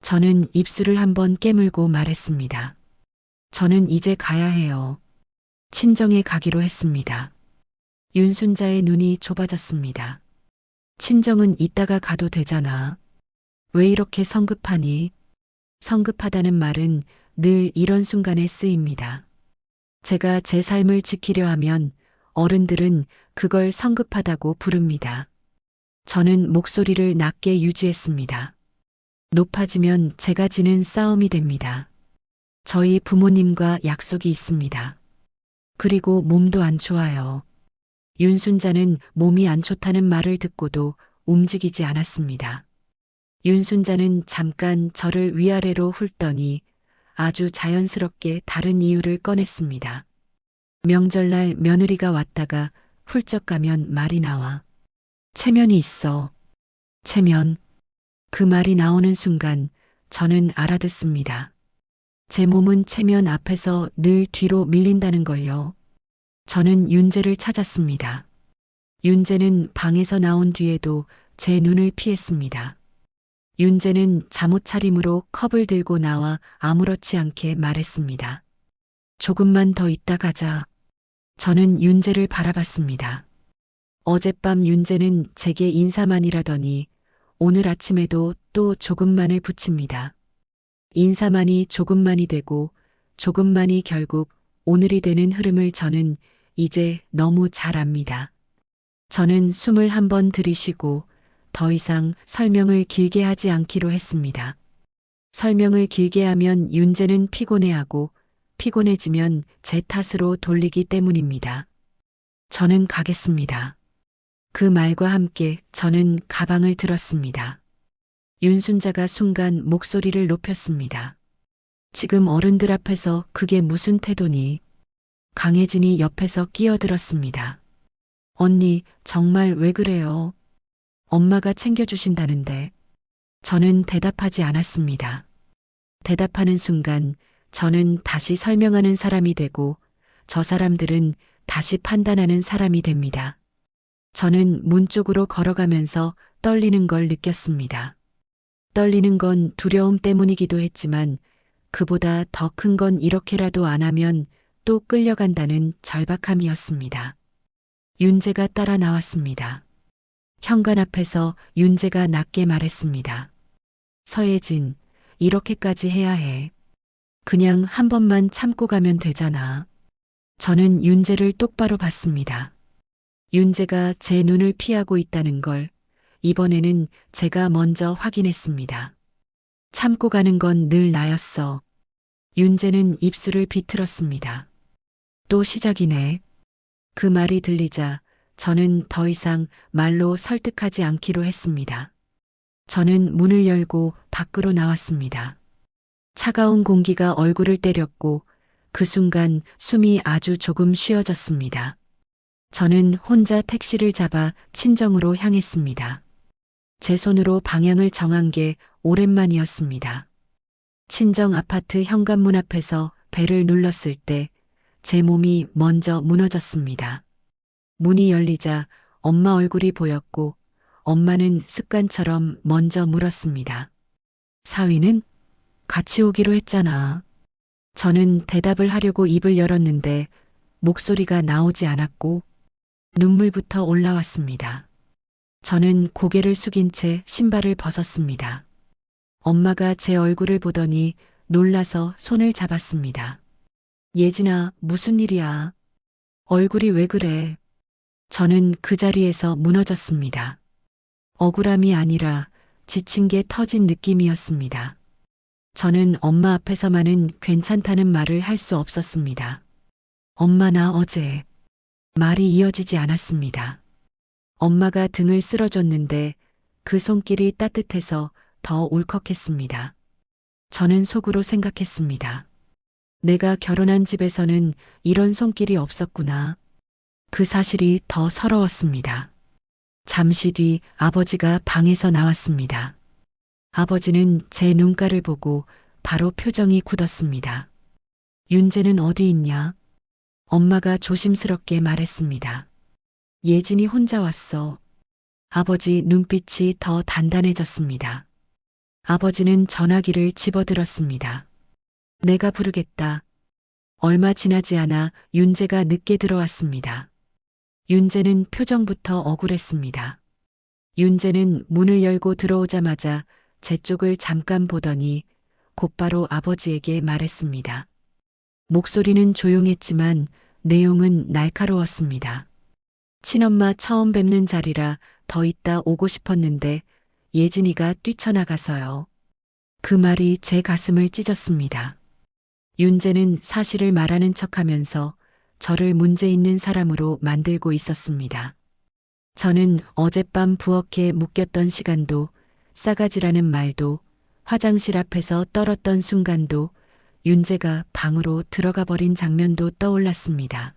저는 입술을 한번 깨물고 말했습니다. 저는 이제 가야 해요. 친정에 가기로 했습니다. 윤순자의 눈이 좁아졌습니다. 친정은 이따가 가도 되잖아. 왜 이렇게 성급하니? 성급하다는 말은 늘 이런 순간에 쓰입니다. 제가 제 삶을 지키려 하면 어른들은 그걸 성급하다고 부릅니다. 저는 목소리를 낮게 유지했습니다. 높아지면 제가 지는 싸움이 됩니다. 저희 부모님과 약속이 있습니다. 그리고 몸도 안 좋아요. 윤순자는 몸이 안 좋다는 말을 듣고도 움직이지 않았습니다. 윤순자는 잠깐 저를 위아래로 훑더니 아주 자연스럽게 다른 이유를 꺼냈습니다. 명절날 며느리가 왔다가 훌쩍 가면 말이 나와. 체면이 있어. 체면. 그 말이 나오는 순간 저는 알아듣습니다. 제 몸은 체면 앞에서 늘 뒤로 밀린다는 걸요. 저는 윤재를 찾았습니다. 윤재는 방에서 나온 뒤에도 제 눈을 피했습니다. 윤재는 잠옷 차림으로 컵을 들고 나와 아무렇지 않게 말했습니다. 조금만 더 있다 가자. 저는 윤재를 바라봤습니다. 어젯밤 윤재는 제게 인사만이라더니 오늘 아침에도 또 조금만을 붙입니다. 인사만이 조금만이 되고 조금만이 결국 오늘이 되는 흐름을 저는 이제 너무 잘 압니다. 저는 숨을 한번 들이쉬고 더 이상 설명을 길게 하지 않기로 했습니다. 설명을 길게 하면 윤재는 피곤해하고 피곤해지면 제 탓으로 돌리기 때문입니다. 저는 가겠습니다. 그 말과 함께 저는 가방을 들었습니다. 윤순자가 순간 목소리를 높였습니다. 지금 어른들 앞에서 그게 무슨 태도니? 강혜진이 옆에서 끼어들었습니다. 언니, 정말 왜 그래요? 엄마가 챙겨주신다는데. 저는 대답하지 않았습니다. 대답하는 순간 저는 다시 설명하는 사람이 되고 저 사람들은 다시 판단하는 사람이 됩니다. 저는 문 쪽으로 걸어가면서 떨리는 걸 느꼈습니다. 떨리는 건 두려움 때문이기도 했지만 그보다 더 큰 건 이렇게라도 안 하면 또 끌려간다는 절박함이었습니다. 윤재가 따라 나왔습니다. 현관 앞에서 윤재가 낮게 말했습니다. 서예진, 이렇게까지 해야 해. 그냥 한 번만 참고 가면 되잖아. 저는 윤재를 똑바로 봤습니다. 윤재가 제 눈을 피하고 있다는 걸 이번에는 제가 먼저 확인했습니다. 참고 가는 건 늘 나였어. 윤재는 입술을 비틀었습니다. 또 시작이네. 그 말이 들리자 저는 더 이상 말로 설득하지 않기로 했습니다. 저는 문을 열고 밖으로 나왔습니다. 차가운 공기가 얼굴을 때렸고 그 순간 숨이 아주 조금 쉬어졌습니다. 저는 혼자 택시를 잡아 친정으로 향했습니다. 제 손으로 방향을 정한 게 오랜만이었습니다. 친정 아파트 현관문 앞에서 벨을 눌렀을 때 제 몸이 먼저 무너졌습니다. 문이 열리자 엄마 얼굴이 보였고 엄마는 습관처럼 먼저 물었습니다. 사위는? 같이 오기로 했잖아. 저는 대답을 하려고 입을 열었는데 목소리가 나오지 않았고 눈물부터 올라왔습니다. 저는 고개를 숙인 채 신발을 벗었습니다. 엄마가 제 얼굴을 보더니 놀라서 손을 잡았습니다. 예진아, 무슨 일이야? 얼굴이 왜 그래? 저는 그 자리에서 무너졌습니다. 억울함이 아니라 지친 게 터진 느낌이었습니다. 저는 엄마 앞에서만은 괜찮다는 말을 할 수 없었습니다. 엄마, 나 어제 말이 이어지지 않았습니다. 엄마가 등을 쓸어줬는데 그 손길이 따뜻해서 더 울컥했습니다. 저는 속으로 생각했습니다. 내가 결혼한 집에서는 이런 손길이 없었구나. 그 사실이 더 서러웠습니다. 잠시 뒤 아버지가 방에서 나왔습니다. 아버지는 제 눈가를 보고 바로 표정이 굳었습니다. 윤재는 어디 있냐? 엄마가 조심스럽게 말했습니다. 예진이 혼자 왔어. 아버지 눈빛이 더 단단해졌습니다. 아버지는 전화기를 집어들었습니다. 내가 부르겠다. 얼마 지나지 않아 윤재가 늦게 들어왔습니다. 윤재는 표정부터 억울했습니다. 윤재는 문을 열고 들어오자마자 제 쪽을 잠깐 보더니 곧바로 아버지에게 말했습니다. 목소리는 조용했지만 내용은 날카로웠습니다. 친엄마 처음 뵙는 자리라 더 있다 오고 싶었는데 예진이가 뛰쳐나가서요. 그 말이 제 가슴을 찢었습니다. 윤재는 사실을 말하는 척하면서 저를 문제 있는 사람으로 만들고 있었습니다. 저는 어젯밤 부엌에 묶였던 시간도, 싸가지라는 말도, 화장실 앞에서 떨었던 순간도, 윤재가 방으로 들어가 버린 장면도 떠올랐습니다.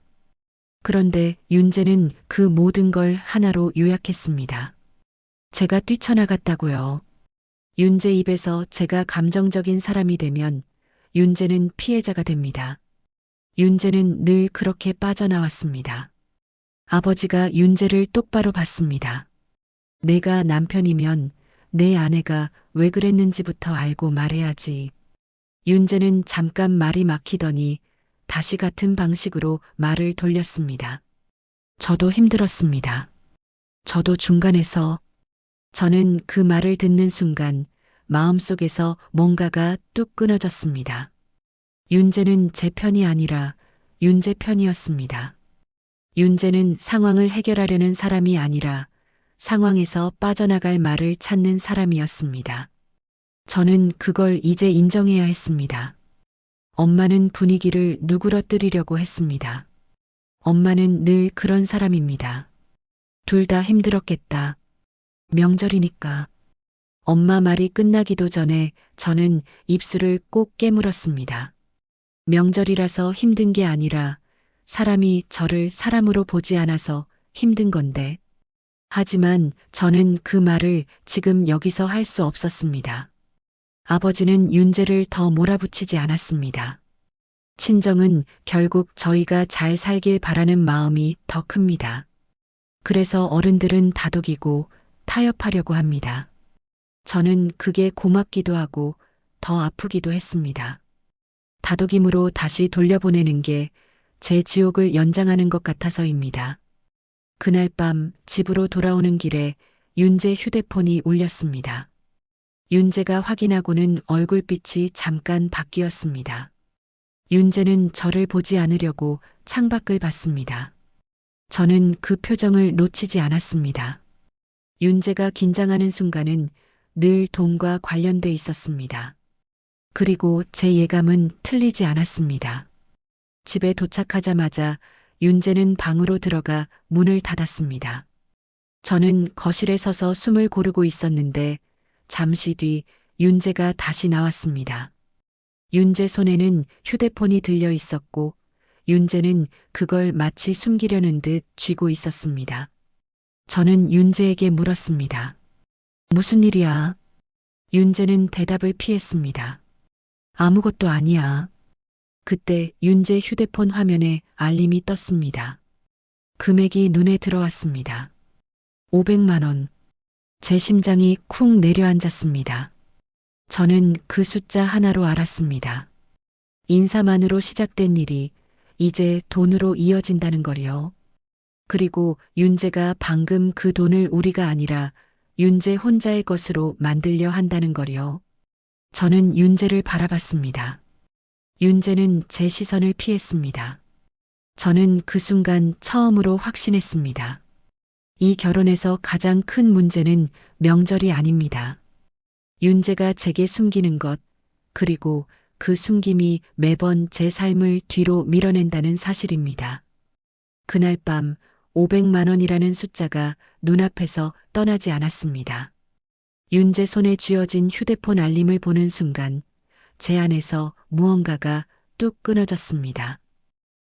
그런데 윤재는 그 모든 걸 하나로 요약했습니다. 제가 뛰쳐나갔다고요. 윤재 입에서 제가 감정적인 사람이 되면 윤재는 피해자가 됩니다. 윤재는 늘 그렇게 빠져나왔습니다. 아버지가 윤재를 똑바로 봤습니다. 내가 남편이면 내 아내가 왜 그랬는지부터 알고 말해야지. 윤재는 잠깐 말이 막히더니 다시 같은 방식으로 말을 돌렸습니다. 저도 힘들었습니다. 저도 중간에서. 저는 그 말을 듣는 순간 마음속에서 뭔가가 뚝 끊어졌습니다. 윤재는 제 편이 아니라 윤재 편이었습니다. 윤재는 상황을 해결하려는 사람이 아니라 상황에서 빠져나갈 말을 찾는 사람이었습니다. 저는 그걸 이제 인정해야 했습니다. 엄마는 분위기를 누그러뜨리려고 했습니다. 엄마는 늘 그런 사람입니다. 둘 다 힘들었겠다. 명절이니까. 엄마 말이 끝나기도 전에 저는 입술을 꼭 깨물었습니다. 명절이라서 힘든 게 아니라 사람이 저를 사람으로 보지 않아서 힘든 건데. 하지만 저는 그 말을 지금 여기서 할 수 없었습니다. 아버지는 윤재를 더 몰아붙이지 않았습니다. 친정은 결국 저희가 잘 살길 바라는 마음이 더 큽니다. 그래서 어른들은 다독이고 타협하려고 합니다. 저는 그게 고맙기도 하고 더 아프기도 했습니다. 다독임으로 다시 돌려보내는 게 제 지옥을 연장하는 것 같아서입니다. 그날 밤 집으로 돌아오는 길에 윤재 휴대폰이 울렸습니다. 윤재가 확인하고는 얼굴빛이 잠깐 바뀌었습니다. 윤재는 저를 보지 않으려고 창밖을 봤습니다. 저는 그 표정을 놓치지 않았습니다. 윤재가 긴장하는 순간은 늘 돈과 관련돼 있었습니다. 그리고 제 예감은 틀리지 않았습니다. 집에 도착하자마자 윤재는 방으로 들어가 문을 닫았습니다. 저는 거실에 서서 숨을 고르고 있었는데 잠시 뒤 윤재가 다시 나왔습니다. 윤재 손에는 휴대폰이 들려 있었고 윤재는 그걸 마치 숨기려는 듯 쥐고 있었습니다. 저는 윤재에게 물었습니다. 무슨 일이야? 윤재는 대답을 피했습니다. 아무것도 아니야. 그때 윤재 휴대폰 화면에 알림이 떴습니다. 금액이 눈에 들어왔습니다. 500만 원. 제 심장이 쿵 내려앉았습니다. 저는 그 숫자 하나로 알았습니다. 인사만으로 시작된 일이 이제 돈으로 이어진다는 거리요. 그리고 윤재가 방금 그 돈을 우리가 아니라 윤재 혼자의 것으로 만들려 한다는 거리요. 저는 윤재를 바라봤습니다. 윤재는 제 시선을 피했습니다. 저는 그 순간 처음으로 확신했습니다. 이 결혼에서 가장 큰 문제는 명절이 아닙니다. 윤재가 제게 숨기는 것, 그리고 그 숨김이 매번 제 삶을 뒤로 밀어낸다는 사실입니다. 그날 밤 500만 원이라는 숫자가 눈앞에서 떠나지 않았습니다. 윤재 손에 쥐어진 휴대폰 알림을 보는 순간 제 안에서 무언가가 뚝 끊어졌습니다.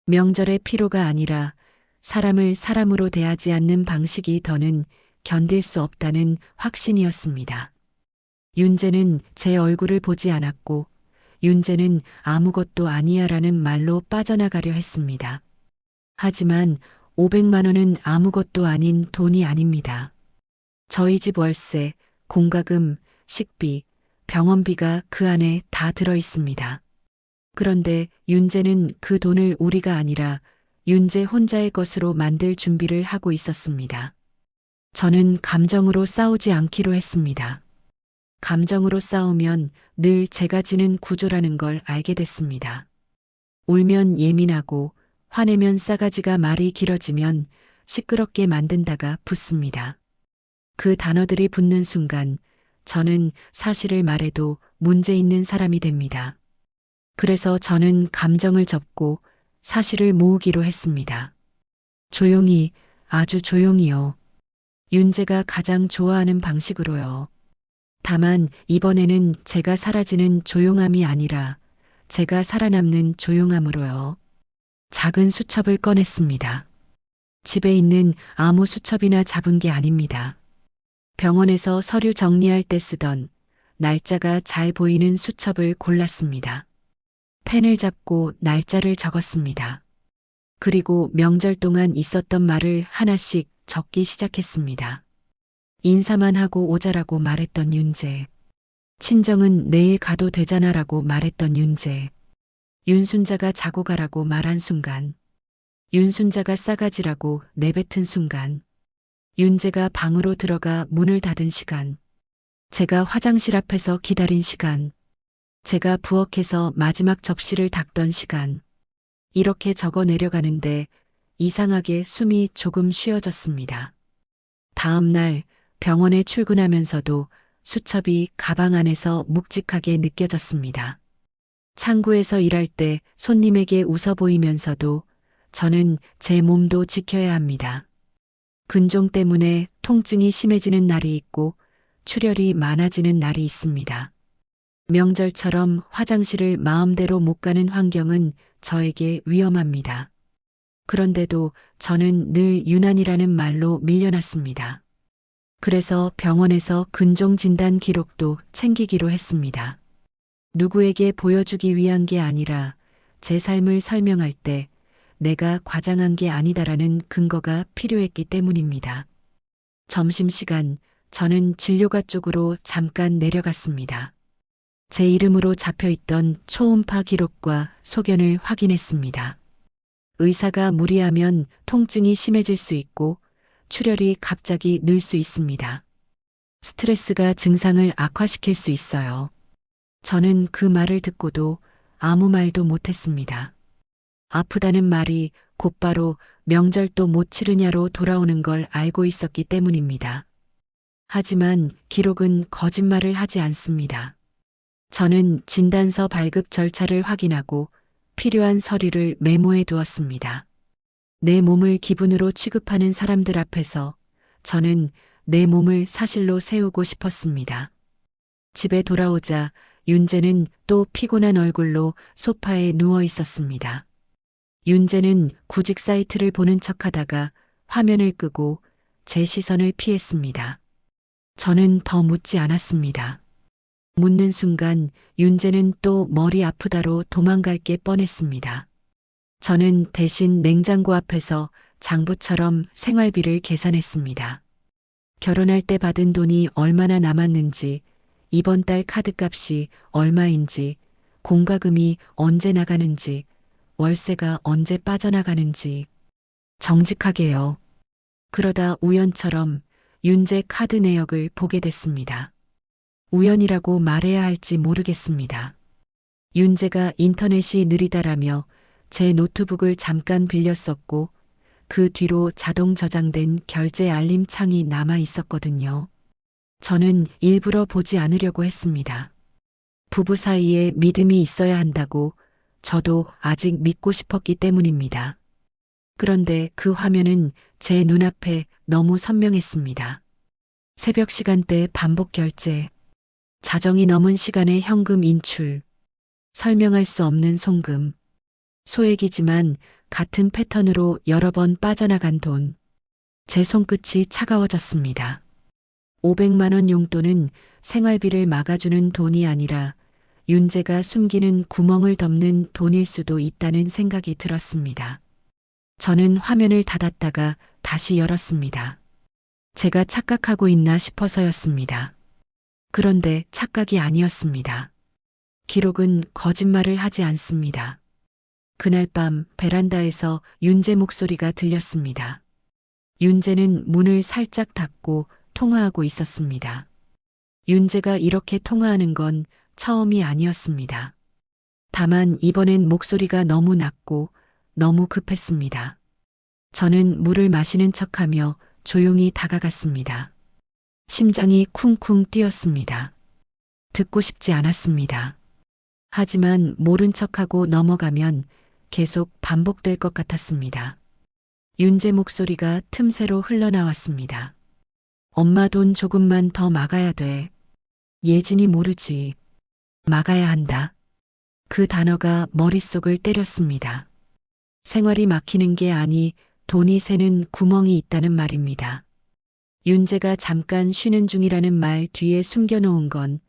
명절의 피로가 아니라 사람을 사람으로 대하지 않는 방식이 더는 견딜 수 없다는 확신이었습니다. 윤재는 제 얼굴을 보지 않았고 윤재는 아무것도 아니야라는 말로 빠져나가려 했습니다. 하지만 500만 원은 아무것도 아닌 돈이 아닙니다. 저희 집 월세, 공과금, 식비, 병원비가 그 안에 다 들어 있습니다. 그런데 윤재는 그 돈을 우리가 아니라 윤재 혼자의 것으로 만들 준비를 하고 있었습니다. 저는 감정으로 싸우지 않기로 했습니다. 감정으로 싸우면 늘 제가 지는 구조라는 걸 알게 됐습니다. 울면 예민하고 화내면 싸가지가 말이 길어지면 시끄럽게 만든다가 붙습니다. 그 단어들이 붙는 순간 저는 사실을 말해도 문제 있는 사람이 됩니다. 그래서 저는 감정을 접고 사실을 모으기로 했습니다. 조용히, 아주 조용히요. 윤재가 가장 좋아하는 방식으로요. 다만 이번에는 제가 사라지는 조용함이 아니라 제가 살아남는 조용함으로요. 작은 수첩을 꺼냈습니다. 집에 있는 아무 수첩이나 잡은 게 아닙니다. 병원에서 서류 정리할 때 쓰던 날짜가 잘 보이는 수첩을 골랐습니다. 펜을 잡고 날짜를 적었습니다. 그리고 명절 동안 있었던 말을 하나씩 적기 시작했습니다. 인사만 하고 오자라고 말했던 윤재. 친정은 내일 가도 되잖아라고 말했던 윤재. 윤순자가 자고 가라고 말한 순간. 윤순자가 싸가지라고 내뱉은 순간. 윤재가 방으로 들어가 문을 닫은 시간. 제가 화장실 앞에서 기다린 시간. 제가 부엌에서 마지막 접시를 닦던 시간. 이렇게 적어 내려가는데 이상하게 숨이 조금 쉬어졌습니다. 다음 날 병원에 출근하면서도 수첩이 가방 안에서 묵직하게 느껴졌습니다. 창구에서 일할 때 손님에게 웃어 보이면서도 저는 제 몸도 지켜야 합니다. 근종 때문에 통증이 심해지는 날이 있고 출혈이 많아지는 날이 있습니다. 명절처럼 화장실을 마음대로 못 가는 환경은 저에게 위험합니다. 그런데도 저는 늘 유난이라는 말로 밀려났습니다. 그래서 병원에서 근종 진단 기록도 챙기기로 했습니다. 누구에게 보여주기 위한 게 아니라 제 삶을 설명할 때 내가 과장한 게 아니다라는 근거가 필요했기 때문입니다. 점심시간 저는 진료가 쪽으로 잠깐 내려갔습니다. 제 이름으로 잡혀있던 초음파 기록과 소견을 확인했습니다. 의사가 무리하면 통증이 심해질 수 있고 출혈이 갑자기 늘 수 있습니다. 스트레스가 증상을 악화시킬 수 있어요. 저는 그 말을 듣고도 아무 말도 못했습니다. 아프다는 말이 곧바로 명절도 못 치르냐로 돌아오는 걸 알고 있었기 때문입니다. 하지만 기록은 거짓말을 하지 않습니다. 저는 진단서 발급 절차를 확인하고 필요한 서류를 메모해 두었습니다. 내 몸을 기분으로 취급하는 사람들 앞에서 저는 내 몸을 사실로 세우고 싶었습니다. 집에 돌아오자 윤재는 또 피곤한 얼굴로 소파에 누워 있었습니다. 윤재는 구직 사이트를 보는 척하다가 화면을 끄고 제 시선을 피했습니다. 저는 더 묻지 않았습니다. 묻는 순간 윤재는 또 머리 아프다로 도망갈 게 뻔했습니다. 저는 대신 냉장고 앞에서 장부처럼 생활비를 계산했습니다. 결혼할 때 받은 돈이 얼마나 남았는지, 이번 달 카드값이 얼마인지, 공과금이 언제 나가는지, 월세가 언제 빠져나가는지 정직하게요. 그러다 우연처럼 윤재 카드 내역을 보게 됐습니다. 우연이라고 말해야 할지 모르겠습니다. 윤재가 인터넷이 느리다라며 제 노트북을 잠깐 빌렸었고 그 뒤로 자동 저장된 결제 알림 창이 남아 있었거든요. 저는 일부러 보지 않으려고 했습니다. 부부 사이에 믿음이 있어야 한다고 저도 아직 믿고 싶었기 때문입니다. 그런데 그 화면은 제 눈앞에 너무 선명했습니다. 새벽 시간대 반복 결제, 자정이 넘은 시간에 현금 인출, 설명할 수 없는 송금, 소액이지만 같은 패턴으로 여러 번 빠져나간 돈. 제 손끝이 차가워졌습니다. 500만 원 용돈은 생활비를 막아주는 돈이 아니라 윤재가 숨기는 구멍을 덮는 돈일 수도 있다는 생각이 들었습니다. 저는 화면을 닫았다가 다시 열었습니다. 제가 착각하고 있나 싶어서였습니다. 그런데 착각이 아니었습니다. 기록은 거짓말을 하지 않습니다. 그날 밤 베란다에서 윤재 목소리가 들렸습니다. 윤재는 문을 살짝 닫고 통화하고 있었습니다. 윤재가 이렇게 통화하는 건 처음이 아니었습니다. 다만 이번엔 목소리가 너무 낮고 너무 급했습니다. 저는 물을 마시는 척하며 조용히 다가갔습니다. 심장이 쿵쿵 뛰었습니다. 듣고 싶지 않았습니다. 하지만 모른 척하고 넘어가면 계속 반복될 것 같았습니다. 윤재 목소리가 틈새로 흘러나왔습니다. 엄마 돈 조금만 더 막아야 돼. 예진이 모르지. 막아야 한다. 그 단어가 머릿속을 때렸습니다. 생활이 막히는 게 아니 돈이 새는 구멍이 있다는 말입니다. 윤재가 잠깐 쉬는 중이라는 말 뒤에 숨겨놓은 건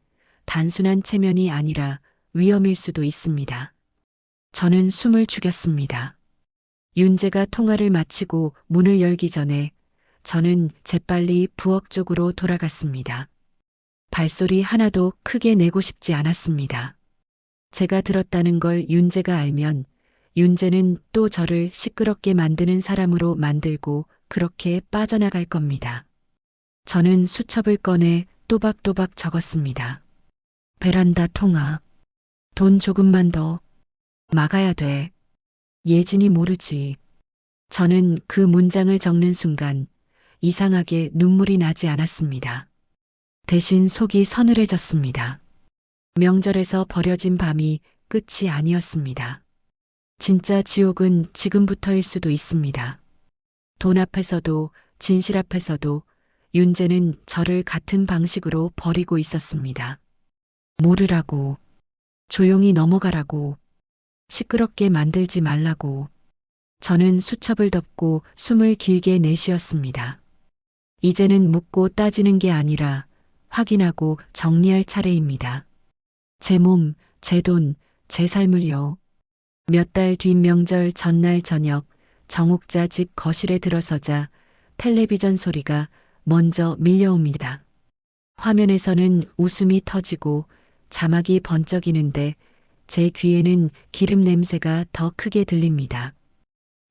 단순한 체면이 아니라 위험일 수도 있습니다. 저는 숨을 죽였습니다. 윤재가 통화를 마치고 문을 열기 전에 저는 재빨리 부엌 쪽으로 돌아갔습니다. 발소리 하나도 크게 내고 싶지 않았습니다. 제가 들었다는 걸 윤재가 알면 윤재는 또 저를 시끄럽게 만드는 사람으로 만들고 그렇게 빠져나갈 겁니다. 저는 수첩을 꺼내 또박또박 적었습니다. 베란다 통화. 돈 조금만 더. 막아야 돼. 예진이 모르지. 저는 그 문장을 적는 순간 이상하게 눈물이 나지 않았습니다. 대신 속이 서늘해졌습니다. 명절에서 버려진 밤이 끝이 아니었습니다. 진짜 지옥은 지금부터일 수도 있습니다. 돈 앞에서도 진실 앞에서도 윤재는 저를 같은 방식으로 버리고 있었습니다. 모르라고, 조용히 넘어가라고, 시끄럽게 만들지 말라고. 저는 수첩을 덮고 숨을 길게 내쉬었습니다. 이제는 묻고 따지는 게 아니라 확인하고 정리할 차례입니다. 제 몸, 제 돈, 제 삶을요. 몇 달 뒤 명절 전날 저녁 정옥자 집 거실에 들어서자 텔레비전 소리가 먼저 밀려옵니다. 화면에서는 웃음이 터지고 자막이 번쩍이는데 제 귀에는 기름 냄새가 더 크게 들립니다.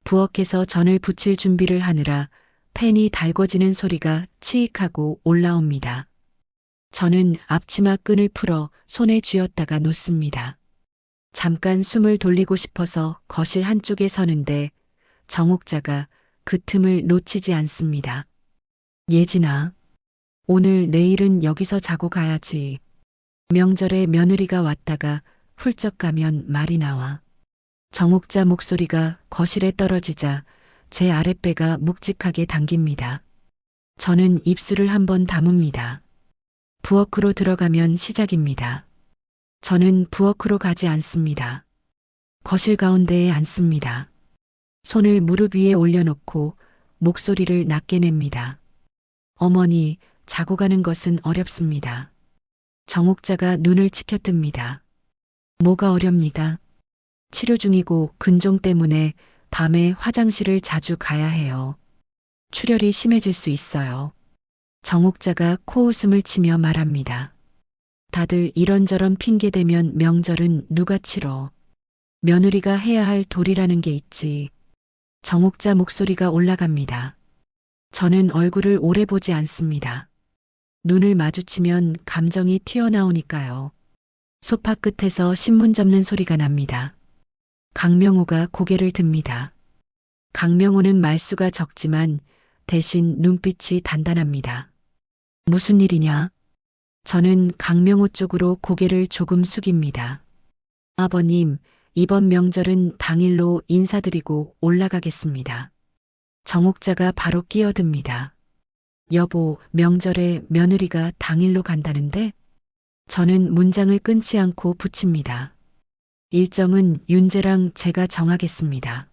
부엌에서 전을 부칠 준비를 하느라 팬이 달궈지는 소리가 치익하고 올라옵니다. 저는 앞치마 끈을 풀어 손에 쥐었다가 놓습니다. 잠깐 숨을 돌리고 싶어서 거실 한쪽에 서는데 정옥자가 그 틈을 놓치지 않습니다. 예진아, 오늘 내일은 여기서 자고 가야지. 명절에 며느리가 왔다가 훌쩍 가면 말이 나와. 정옥자 목소리가 거실에 떨어지자 제 아랫배가 묵직하게 당깁니다. 저는 입술을 한번 다뭅니다. 부엌으로 들어가면 시작입니다. 저는 부엌으로 가지 않습니다. 거실 가운데에 앉습니다. 손을 무릎 위에 올려놓고 목소리를 낮게 냅니다. 어머니, 자고 가는 것은 어렵습니다. 정옥자가 눈을 치켜뜹니다. 뭐가 어렵니다. 치료 중이고 근종 때문에 밤에 화장실을 자주 가야 해요. 출혈이 심해질 수 있어요. 정옥자가 코웃음을 치며 말합니다. 다들 이런저런 핑계대면 명절은 누가 치러. 며느리가 해야 할 도리라는 게 있지. 정옥자 목소리가 올라갑니다. 저는 얼굴을 오래 보지 않습니다. 눈을 마주치면 감정이 튀어나오니까요. 소파 끝에서 신문 접는 소리가 납니다. 강명호가 고개를 듭니다. 강명호는 말수가 적지만 대신 눈빛이 단단합니다. 무슨 일이냐? 저는 강명호 쪽으로 고개를 조금 숙입니다. 아버님, 이번 명절은 당일로 인사드리고 올라가겠습니다. 정옥자가 바로 끼어듭니다. 여보, 명절에 며느리가 당일로 간다는데? 저는 문장을 끊지 않고 붙입니다. 일정은 윤재랑 제가 정하겠습니다.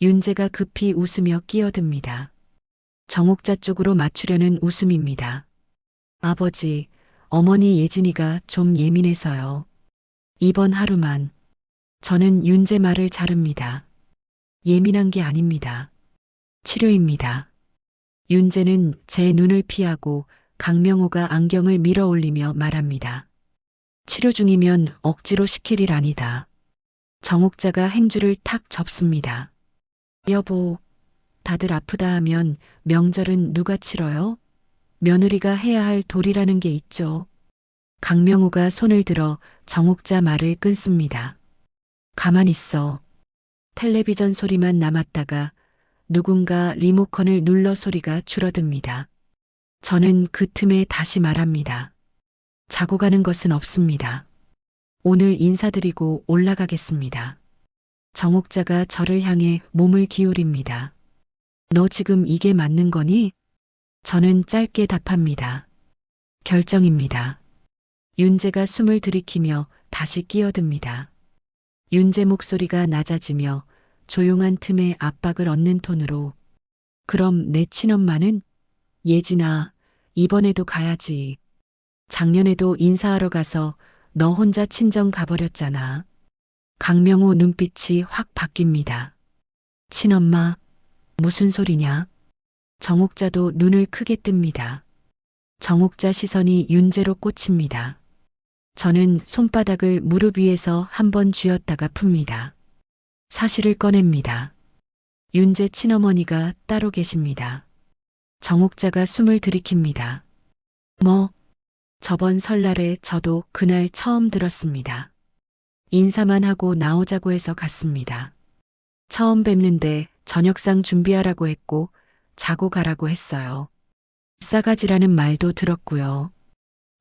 윤재가 급히 웃으며 끼어듭니다. 정옥자 쪽으로 맞추려는 웃음입니다. 아버지, 어머니 예진이가 좀 예민해서요. 이번 하루만. 저는 윤재 말을 자릅니다. 예민한 게 아닙니다. 치료입니다. 윤재는 제 눈을 피하고 강명호가 안경을 밀어 올리며 말합니다. 치료 중이면 억지로 시킬 일 아니다. 정옥자가 행주를 탁 접습니다. 여보, 다들 아프다 하면 명절은 누가 치러요? 며느리가 해야 할 도리라는 게 있죠. 강명호가 손을 들어 정옥자 말을 끊습니다. 가만 있어. 텔레비전 소리만 남았다가 누군가 리모컨을 눌러 소리가 줄어듭니다. 저는 그 틈에 다시 말합니다. 자고 가는 것은 없습니다. 오늘 인사드리고 올라가겠습니다. 정옥자가 저를 향해 몸을 기울입니다. 너 지금 이게 맞는 거니? 저는 짧게 답합니다. 결정입니다. 윤재가 숨을 들이키며 다시 끼어듭니다. 윤재 목소리가 낮아지며 조용한 틈에 압박을 얻는 톤으로 그럼 내 친엄마는? 예진아, 이번에도 가야지. 작년에도 인사하러 가서 너 혼자 친정 가버렸잖아. 강명호 눈빛이 확 바뀝니다. 친엄마, 무슨 소리냐? 정옥자도 눈을 크게 뜹니다. 정옥자 시선이 윤재로 꽂힙니다. 저는 손바닥을 무릎 위에서 한번 쥐었다가 풉니다. 사실을 꺼냅니다. 윤재 친어머니가 따로 계십니다. 정옥자가 숨을 들이킵니다. 뭐? 저번 설날에 저도 그날 처음 들었습니다. 인사만 하고 나오자고 해서 갔습니다. 처음 뵙는데 저녁상 준비하라고 했고 자고 가라고 했어요. 싸가지라는 말도 들었고요.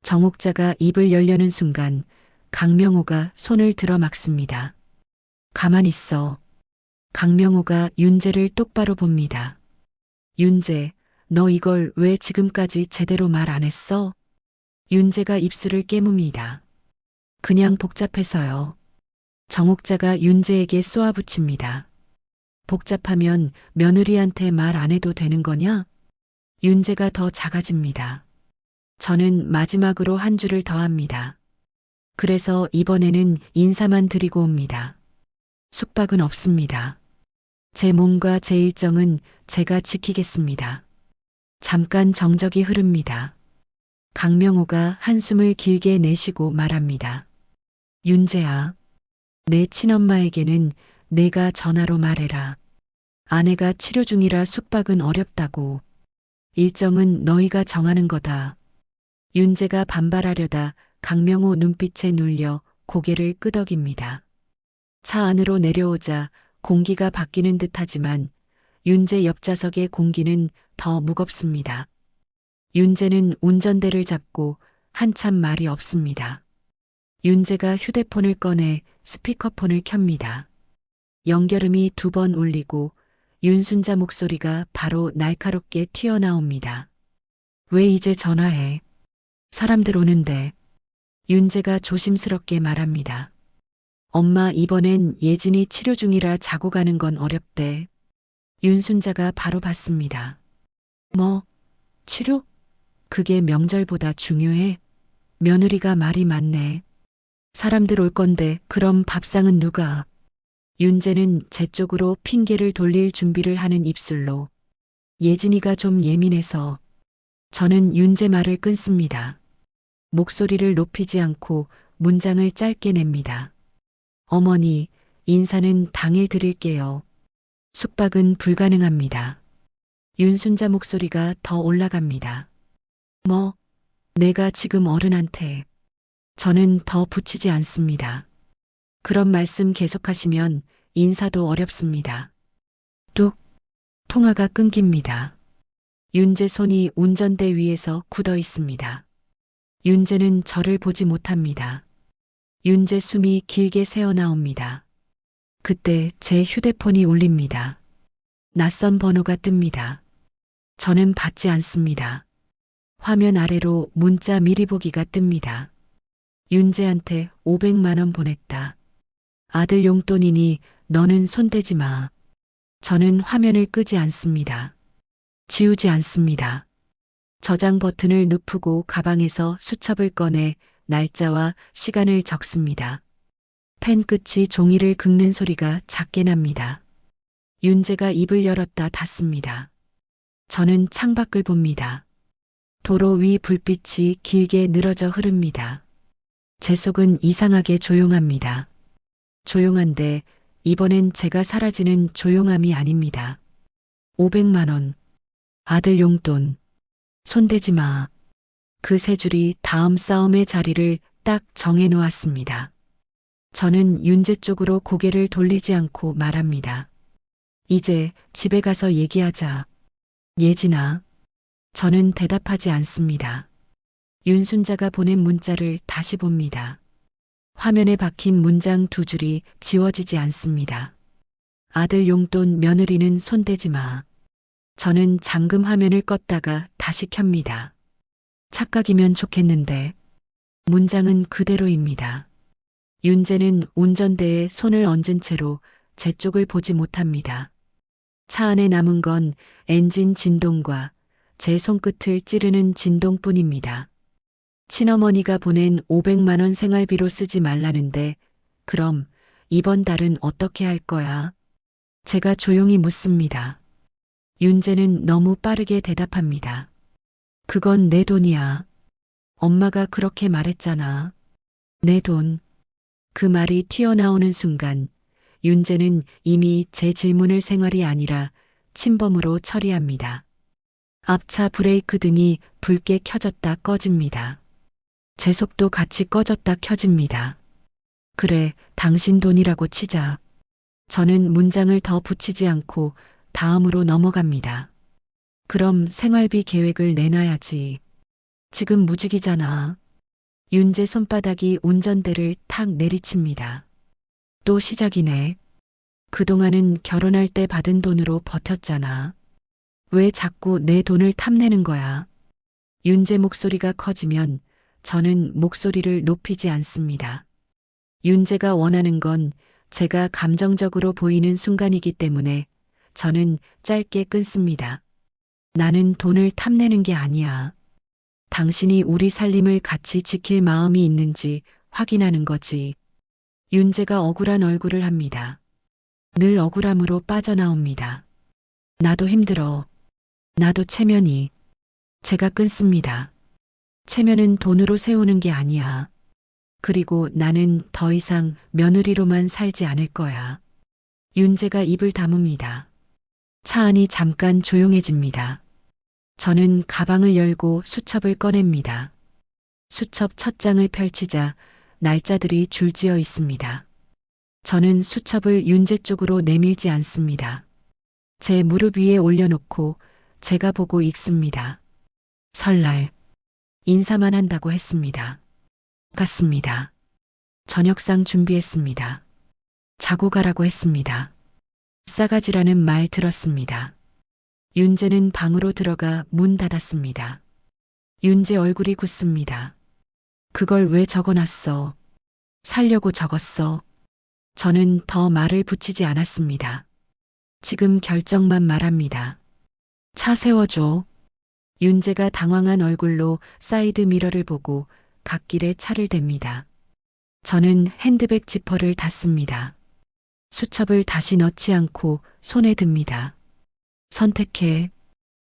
정옥자가 입을 열려는 순간 강명호가 손을 들어 막습니다. 가만 있어. 강명호가 윤재를 똑바로 봅니다. 윤재, 너 이걸 왜 지금까지 제대로 말 안 했어? 윤재가 입술을 깨뭅니다. 그냥 복잡해서요. 정옥자가 윤재에게 쏘아붙입니다. 복잡하면 며느리한테 말 안 해도 되는 거냐? 윤재가 더 작아집니다. 저는 마지막으로 한 줄을 더합니다. 그래서 이번에는 인사만 드리고 옵니다. 숙박은 없습니다. 제 몸과 제 일정은 제가 지키겠습니다. 잠깐 정적이 흐릅니다. 강명호가 한숨을 길게 내쉬고 말합니다. 윤재야, 내 친엄마에게는 내가 전화로 말해라. 아내가 치료 중이라 숙박은 어렵다고. 일정은 너희가 정하는 거다. 윤재가 반발하려다 강명호 눈빛에 눌려 고개를 끄덕입니다. 차 안으로 내려오자 공기가 바뀌는 듯하지만 윤재 옆좌석의 공기는 더 무겁습니다. 윤재는 운전대를 잡고 한참 말이 없습니다. 윤재가 휴대폰을 꺼내 스피커폰을 켭니다. 연결음이 2번 울리고 윤순자 목소리가 바로 날카롭게 튀어나옵니다. 왜 이제 전화해? 사람들 오는데. 윤재가 조심스럽게 말합니다. 엄마 이번엔 예진이 치료 중이라 자고 가는 건 어렵대. 윤순자가 바로 받습니다. 뭐? 치료? 그게 명절보다 중요해? 며느리가 말이 많네. 사람들 올 건데 그럼 밥상은 누가? 윤재는 제 쪽으로 핑계를 돌릴 준비를 하는 입술로 예진이가 좀 예민해서 저는 윤재 말을 끊습니다. 목소리를 높이지 않고 문장을 짧게 냅니다. 어머니, 인사는 당일 드릴게요. 숙박은 불가능합니다. 윤순자 목소리가 더 올라갑니다. 뭐, 내가 지금 어른한테. 저는 더 붙이지 않습니다. 그런 말씀 계속하시면 인사도 어렵습니다. 뚝, 통화가 끊깁니다. 윤재 손이 운전대 위에서 굳어 있습니다. 윤재는 저를 보지 못합니다. 윤재 숨이 길게 새어나옵니다. 그때 제 휴대폰이 울립니다. 낯선 번호가 뜹니다. 저는 받지 않습니다. 화면 아래로 문자 미리 보기가 뜹니다. 윤재한테 500만 원 보냈다. 아들 용돈이니 너는 손대지 마. 저는 화면을 끄지 않습니다. 지우지 않습니다. 저장 버튼을 누르고 가방에서 수첩을 꺼내 날짜와 시간을 적습니다. 펜 끝이 종이를 긁는 소리가 작게 납니다. 윤재가 입을 열었다 닫습니다. 저는 창밖을 봅니다. 도로 위 불빛이 길게 늘어져 흐릅니다. 제 속은 이상하게 조용합니다. 조용한데 이번엔 제가 사라지는 조용함이 아닙니다. 500만 원. 아들 용돈. 손대지 마. 그 세 줄이 다음 싸움의 자리를 딱 정해 놓았습니다. 저는 윤재 쪽으로 고개를 돌리지 않고 말합니다. 이제 집에 가서 얘기하자. 예진아. 저는 대답하지 않습니다. 윤순자가 보낸 문자를 다시 봅니다. 화면에 박힌 문장 두 줄이 지워지지 않습니다. 아들 용돈 며느리는 손대지 마. 저는 잠금 화면을 껐다가 다시 켭니다. 착각이면 좋겠는데 문장은 그대로입니다. 윤재는 운전대에 손을 얹은 채로 제 쪽을 보지 못합니다. 차 안에 남은 건 엔진 진동과 제 손끝을 찌르는 진동뿐입니다. 친어머니가 보낸 500만 원 생활비로 쓰지 말라는데 그럼 이번 달은 어떻게 할 거야? 제가 조용히 묻습니다. 윤재는 너무 빠르게 대답합니다. 그건 내 돈이야. 엄마가 그렇게 말했잖아. 내 돈. 그 말이 튀어나오는 순간 윤재는 이미 제 질문을 생활이 아니라 침범으로 처리합니다. 앞차 브레이크 등이 붉게 켜졌다 꺼집니다. 제 속도 같이 꺼졌다 켜집니다. 그래, 당신 돈이라고 치자. 저는 문장을 더 붙이지 않고 다음으로 넘어갑니다. 그럼 생활비 계획을 내놔야지. 지금 무직이잖아. 윤재 손바닥이 운전대를 탁 내리칩니다. 또 시작이네. 그동안은 결혼할 때 받은 돈으로 버텼잖아. 왜 자꾸 내 돈을 탐내는 거야? 윤재 목소리가 커지면 저는 목소리를 높이지 않습니다. 윤재가 원하는 건 제가 감정적으로 보이는 순간이기 때문에 저는 짧게 끊습니다. 나는 돈을 탐내는 게 아니야. 당신이 우리 살림을 같이 지킬 마음이 있는지 확인하는 거지. 윤재가 억울한 얼굴을 합니다. 늘 억울함으로 빠져나옵니다. 나도 힘들어. 나도 체면이. 제가 끊습니다. 체면은 돈으로 세우는 게 아니야. 그리고 나는 더 이상 며느리로만 살지 않을 거야. 윤재가 입을 다뭅니다. 차 안이 잠깐 조용해집니다. 저는 가방을 열고 수첩을 꺼냅니다. 수첩 첫 장을 펼치자 날짜들이 줄지어 있습니다. 저는 수첩을 윤재 쪽으로 내밀지 않습니다. 제 무릎 위에 올려놓고 제가 보고 읽습니다. 설날. 인사만 한다고 했습니다. 갔습니다. 저녁상 준비했습니다. 자고 가라고 했습니다. 싸가지라는 말 들었습니다. 윤재는 방으로 들어가 문 닫았습니다. 윤재 얼굴이 굳습니다. 그걸 왜 적어놨어? 살려고 적었어. 저는 더 말을 붙이지 않았습니다. 지금 결정만 말합니다. 차 세워줘. 윤재가 당황한 얼굴로 사이드 미러를 보고 갓길에 차를 댑니다. 저는 핸드백 지퍼를 닫습니다. 수첩을 다시 넣지 않고 손에 듭니다. 선택해.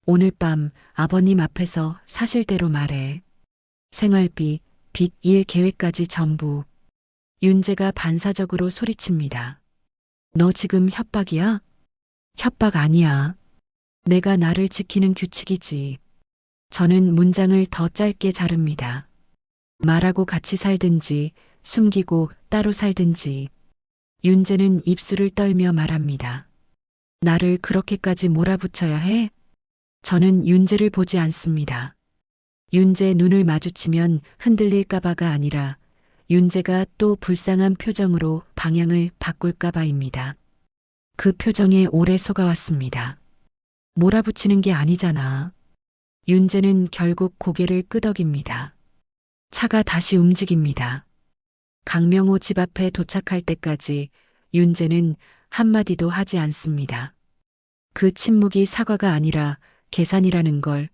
오늘 밤 아버님 앞에서 사실대로 말해. 생활비 빚 일 계획까지 전부. 윤재가 반사적으로 소리칩니다. 너 지금 협박이야? 협박 아니야. 내가 나를 지키는 규칙이지. 저는 문장을 더 짧게 자릅니다. 말하고 같이 살든지 숨기고 따로 살든지. 윤재는 입술을 떨며 말합니다. 나를 그렇게까지 몰아붙여야 해? 저는 윤재를 보지 않습니다. 윤재 눈을 마주치면 흔들릴까봐가 아니라 윤재가 또 불쌍한 표정으로 방향을 바꿀까봐입니다. 그 표정에 오래 속아왔습니다. 몰아붙이는 게 아니잖아. 윤재는 결국 고개를 끄덕입니다. 차가 다시 움직입니다. 강명호 집 앞에 도착할 때까지 윤재는 한마디도 하지 않습니다. 그 침묵이 사과가 아니라 계산이라는 걸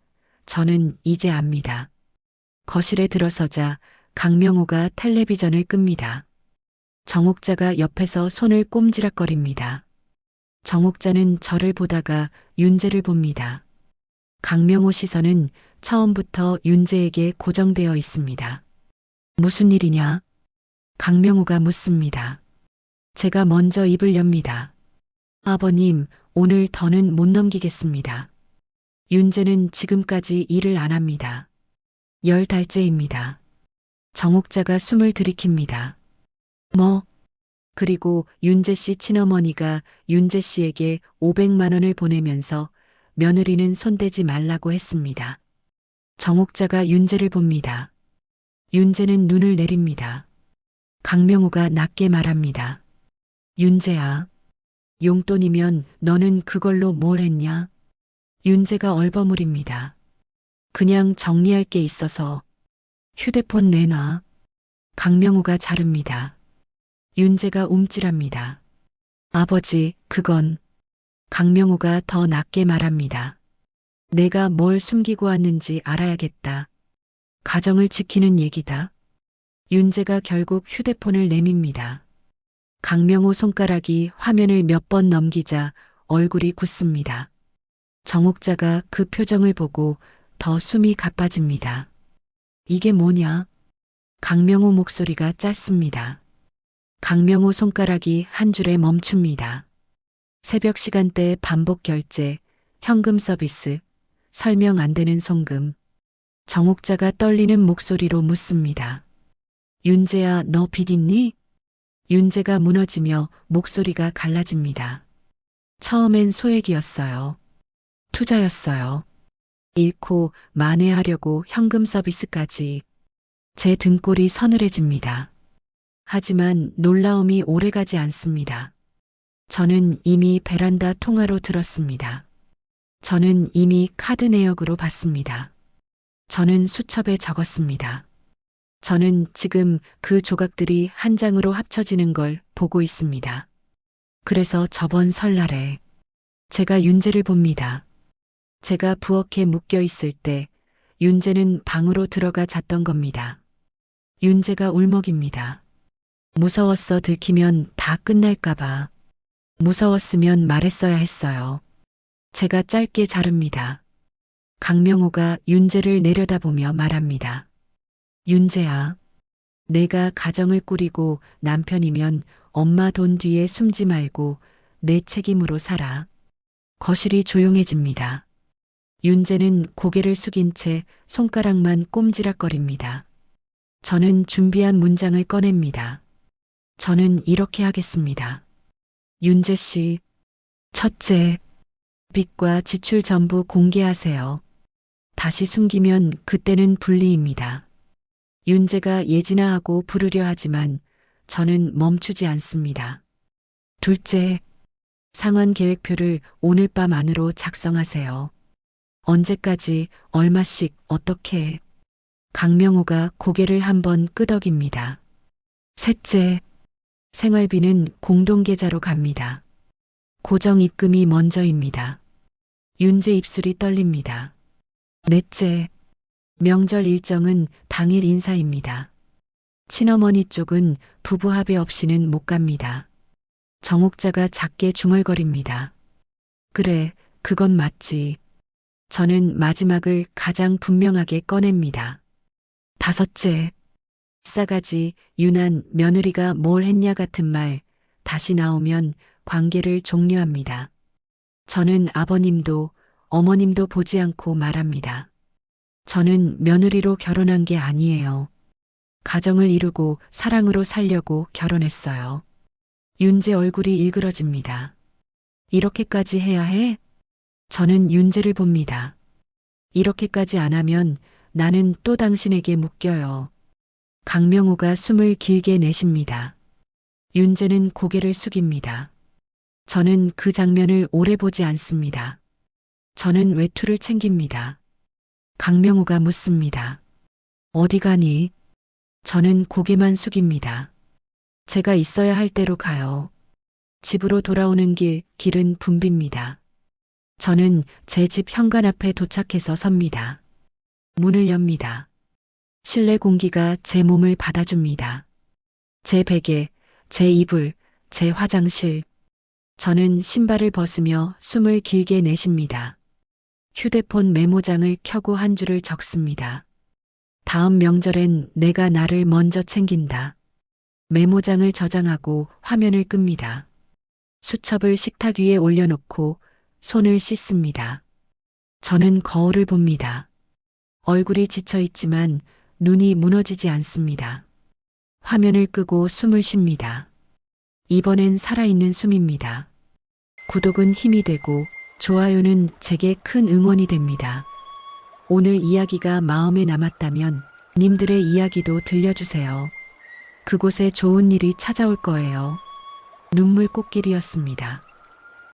저는 이제 압니다. 거실에 들어서자 강명호가 텔레비전을 끕니다. 정옥자가 옆에서 손을 꼼지락거립니다. 정옥자는 저를 보다가 윤재를 봅니다. 강명호 시선은 처음부터 윤재에게 고정되어 있습니다. 무슨 일이냐? 강명호가 묻습니다. 제가 먼저 입을 엽니다. 아버님, 오늘 더는 못 넘기겠습니다. 윤재는 지금까지 일을 안 합니다. 10달째입니다. 정옥자가 숨을 들이킵니다. 뭐? 그리고 윤재 씨 친어머니가 윤재 씨에게 500만 원을 보내면서 며느리는 손대지 말라고 했습니다. 정옥자가 윤재를 봅니다. 윤재는 눈을 내립니다. 강명호가 낮게 말합니다. 윤재야, 용돈이면 너는 그걸로 뭘 했냐? 윤재가 얼버무립니다. 그냥 정리할 게 있어서. 휴대폰 내놔. 강명호가 자릅니다. 윤재가 움찔합니다. 아버지, 그건. 강명호가 더 낮게 말합니다. 내가 뭘 숨기고 왔는지 알아야겠다. 가정을 지키는 얘기다. 윤재가 결국 휴대폰을 내밉니다. 강명호 손가락이 화면을 몇 번 넘기자 얼굴이 굳습니다. 정옥자가 그 표정을 보고 더 숨이 가빠집니다. 이게 뭐냐? 강명호 목소리가 짧습니다. 강명호 손가락이 한 줄에 멈춥니다. 새벽 시간대 반복 결제, 현금 서비스, 설명 안 되는 송금. 정옥자가 떨리는 목소리로 묻습니다. 윤재야, 너 빚 있니? 윤재가 무너지며 목소리가 갈라집니다. 처음엔 소액이었어요. 투자였어요. 잃고 만회하려고 현금 서비스까지. 제 등골이 서늘해집니다. 하지만 놀라움이 오래가지 않습니다. 저는 이미 베란다 통화로 들었습니다. 저는 이미 카드 내역으로 봤습니다. 저는 수첩에 적었습니다. 저는 지금 그 조각들이 한 장으로 합쳐지는 걸 보고 있습니다. 그래서 저번 설날에 제가 윤재를 봅니다. 제가 부엌에 묶여 있을 때 윤재는 방으로 들어가 잤던 겁니다. 윤재가 울먹입니다. 무서웠어. 들키면 다 끝날까봐. 무서웠으면 말했어야 했어요. 제가 짧게 자릅니다. 강명호가 윤재를 내려다보며 말합니다. 윤재야, 내가 가정을 꾸리고 남편이면 엄마 돈 뒤에 숨지 말고 내 책임으로 살아. 거실이 조용해집니다. 윤재는 고개를 숙인 채 손가락만 꼼지락거립니다. 저는 준비한 문장을 꺼냅니다. 저는 이렇게 하겠습니다. 윤재 씨, 첫째, 빚과 지출 전부 공개하세요. 다시 숨기면 그때는 불리입니다. 윤재가 예진아하고 부르려 하지만 저는 멈추지 않습니다. 둘째, 상환 계획표를 오늘 밤 안으로 작성하세요. 언제까지, 얼마씩, 어떻게. 강명호가 고개를 한번 끄덕입니다. 셋째, 생활비는 공동계좌로 갑니다. 고정 입금이 먼저입니다. 윤재 입술이 떨립니다. 넷째, 명절 일정은 당일 인사입니다. 친어머니 쪽은 부부 합의 없이는 못 갑니다. 정옥자가 작게 중얼거립니다. 그래, 그건 맞지. 저는 마지막을 가장 분명하게 꺼냅니다. 다섯째, 싸가지, 유난, 며느리가 뭘 했냐 같은 말 다시 나오면 관계를 종료합니다. 저는 아버님도 어머님도 보지 않고 말합니다. 저는 며느리로 결혼한 게 아니에요. 가정을 이루고 사랑으로 살려고 결혼했어요. 윤재 얼굴이 일그러집니다. 이렇게까지 해야 해? 저는 윤재를 봅니다. 이렇게까지 안 하면 나는 또 당신에게 묶여요. 강명호가 숨을 길게 내쉽니다. 윤재는 고개를 숙입니다. 저는 그 장면을 오래 보지 않습니다. 저는 외투를 챙깁니다. 강명호가 묻습니다. 어디 가니? 저는 고개만 숙입니다. 제가 있어야 할 대로 가요. 집으로 돌아오는 길은 붐빕니다. 저는 제 집 현관 앞에 도착해서 섭니다. 문을 엽니다. 실내 공기가 제 몸을 받아줍니다. 제 베개, 제 이불, 제 화장실. 저는 신발을 벗으며 숨을 길게 내쉽니다. 휴대폰 메모장을 켜고 한 줄을 적습니다. 다음 명절엔 내가 나를 먼저 챙긴다. 메모장을 저장하고 화면을 끕니다. 수첩을 식탁 위에 올려놓고 손을 씻습니다. 저는 거울을 봅니다. 얼굴이 지쳐 있지만 눈이 무너지지 않습니다. 화면을 끄고 숨을 쉽니다. 이번엔 살아있는 숨입니다. 구독은 힘이 되고 좋아요는 제게 큰 응원이 됩니다. 오늘 이야기가 마음에 남았다면 님들의 이야기도 들려주세요. 그곳에 좋은 일이 찾아올 거예요. 눈물 꽃길이었습니다.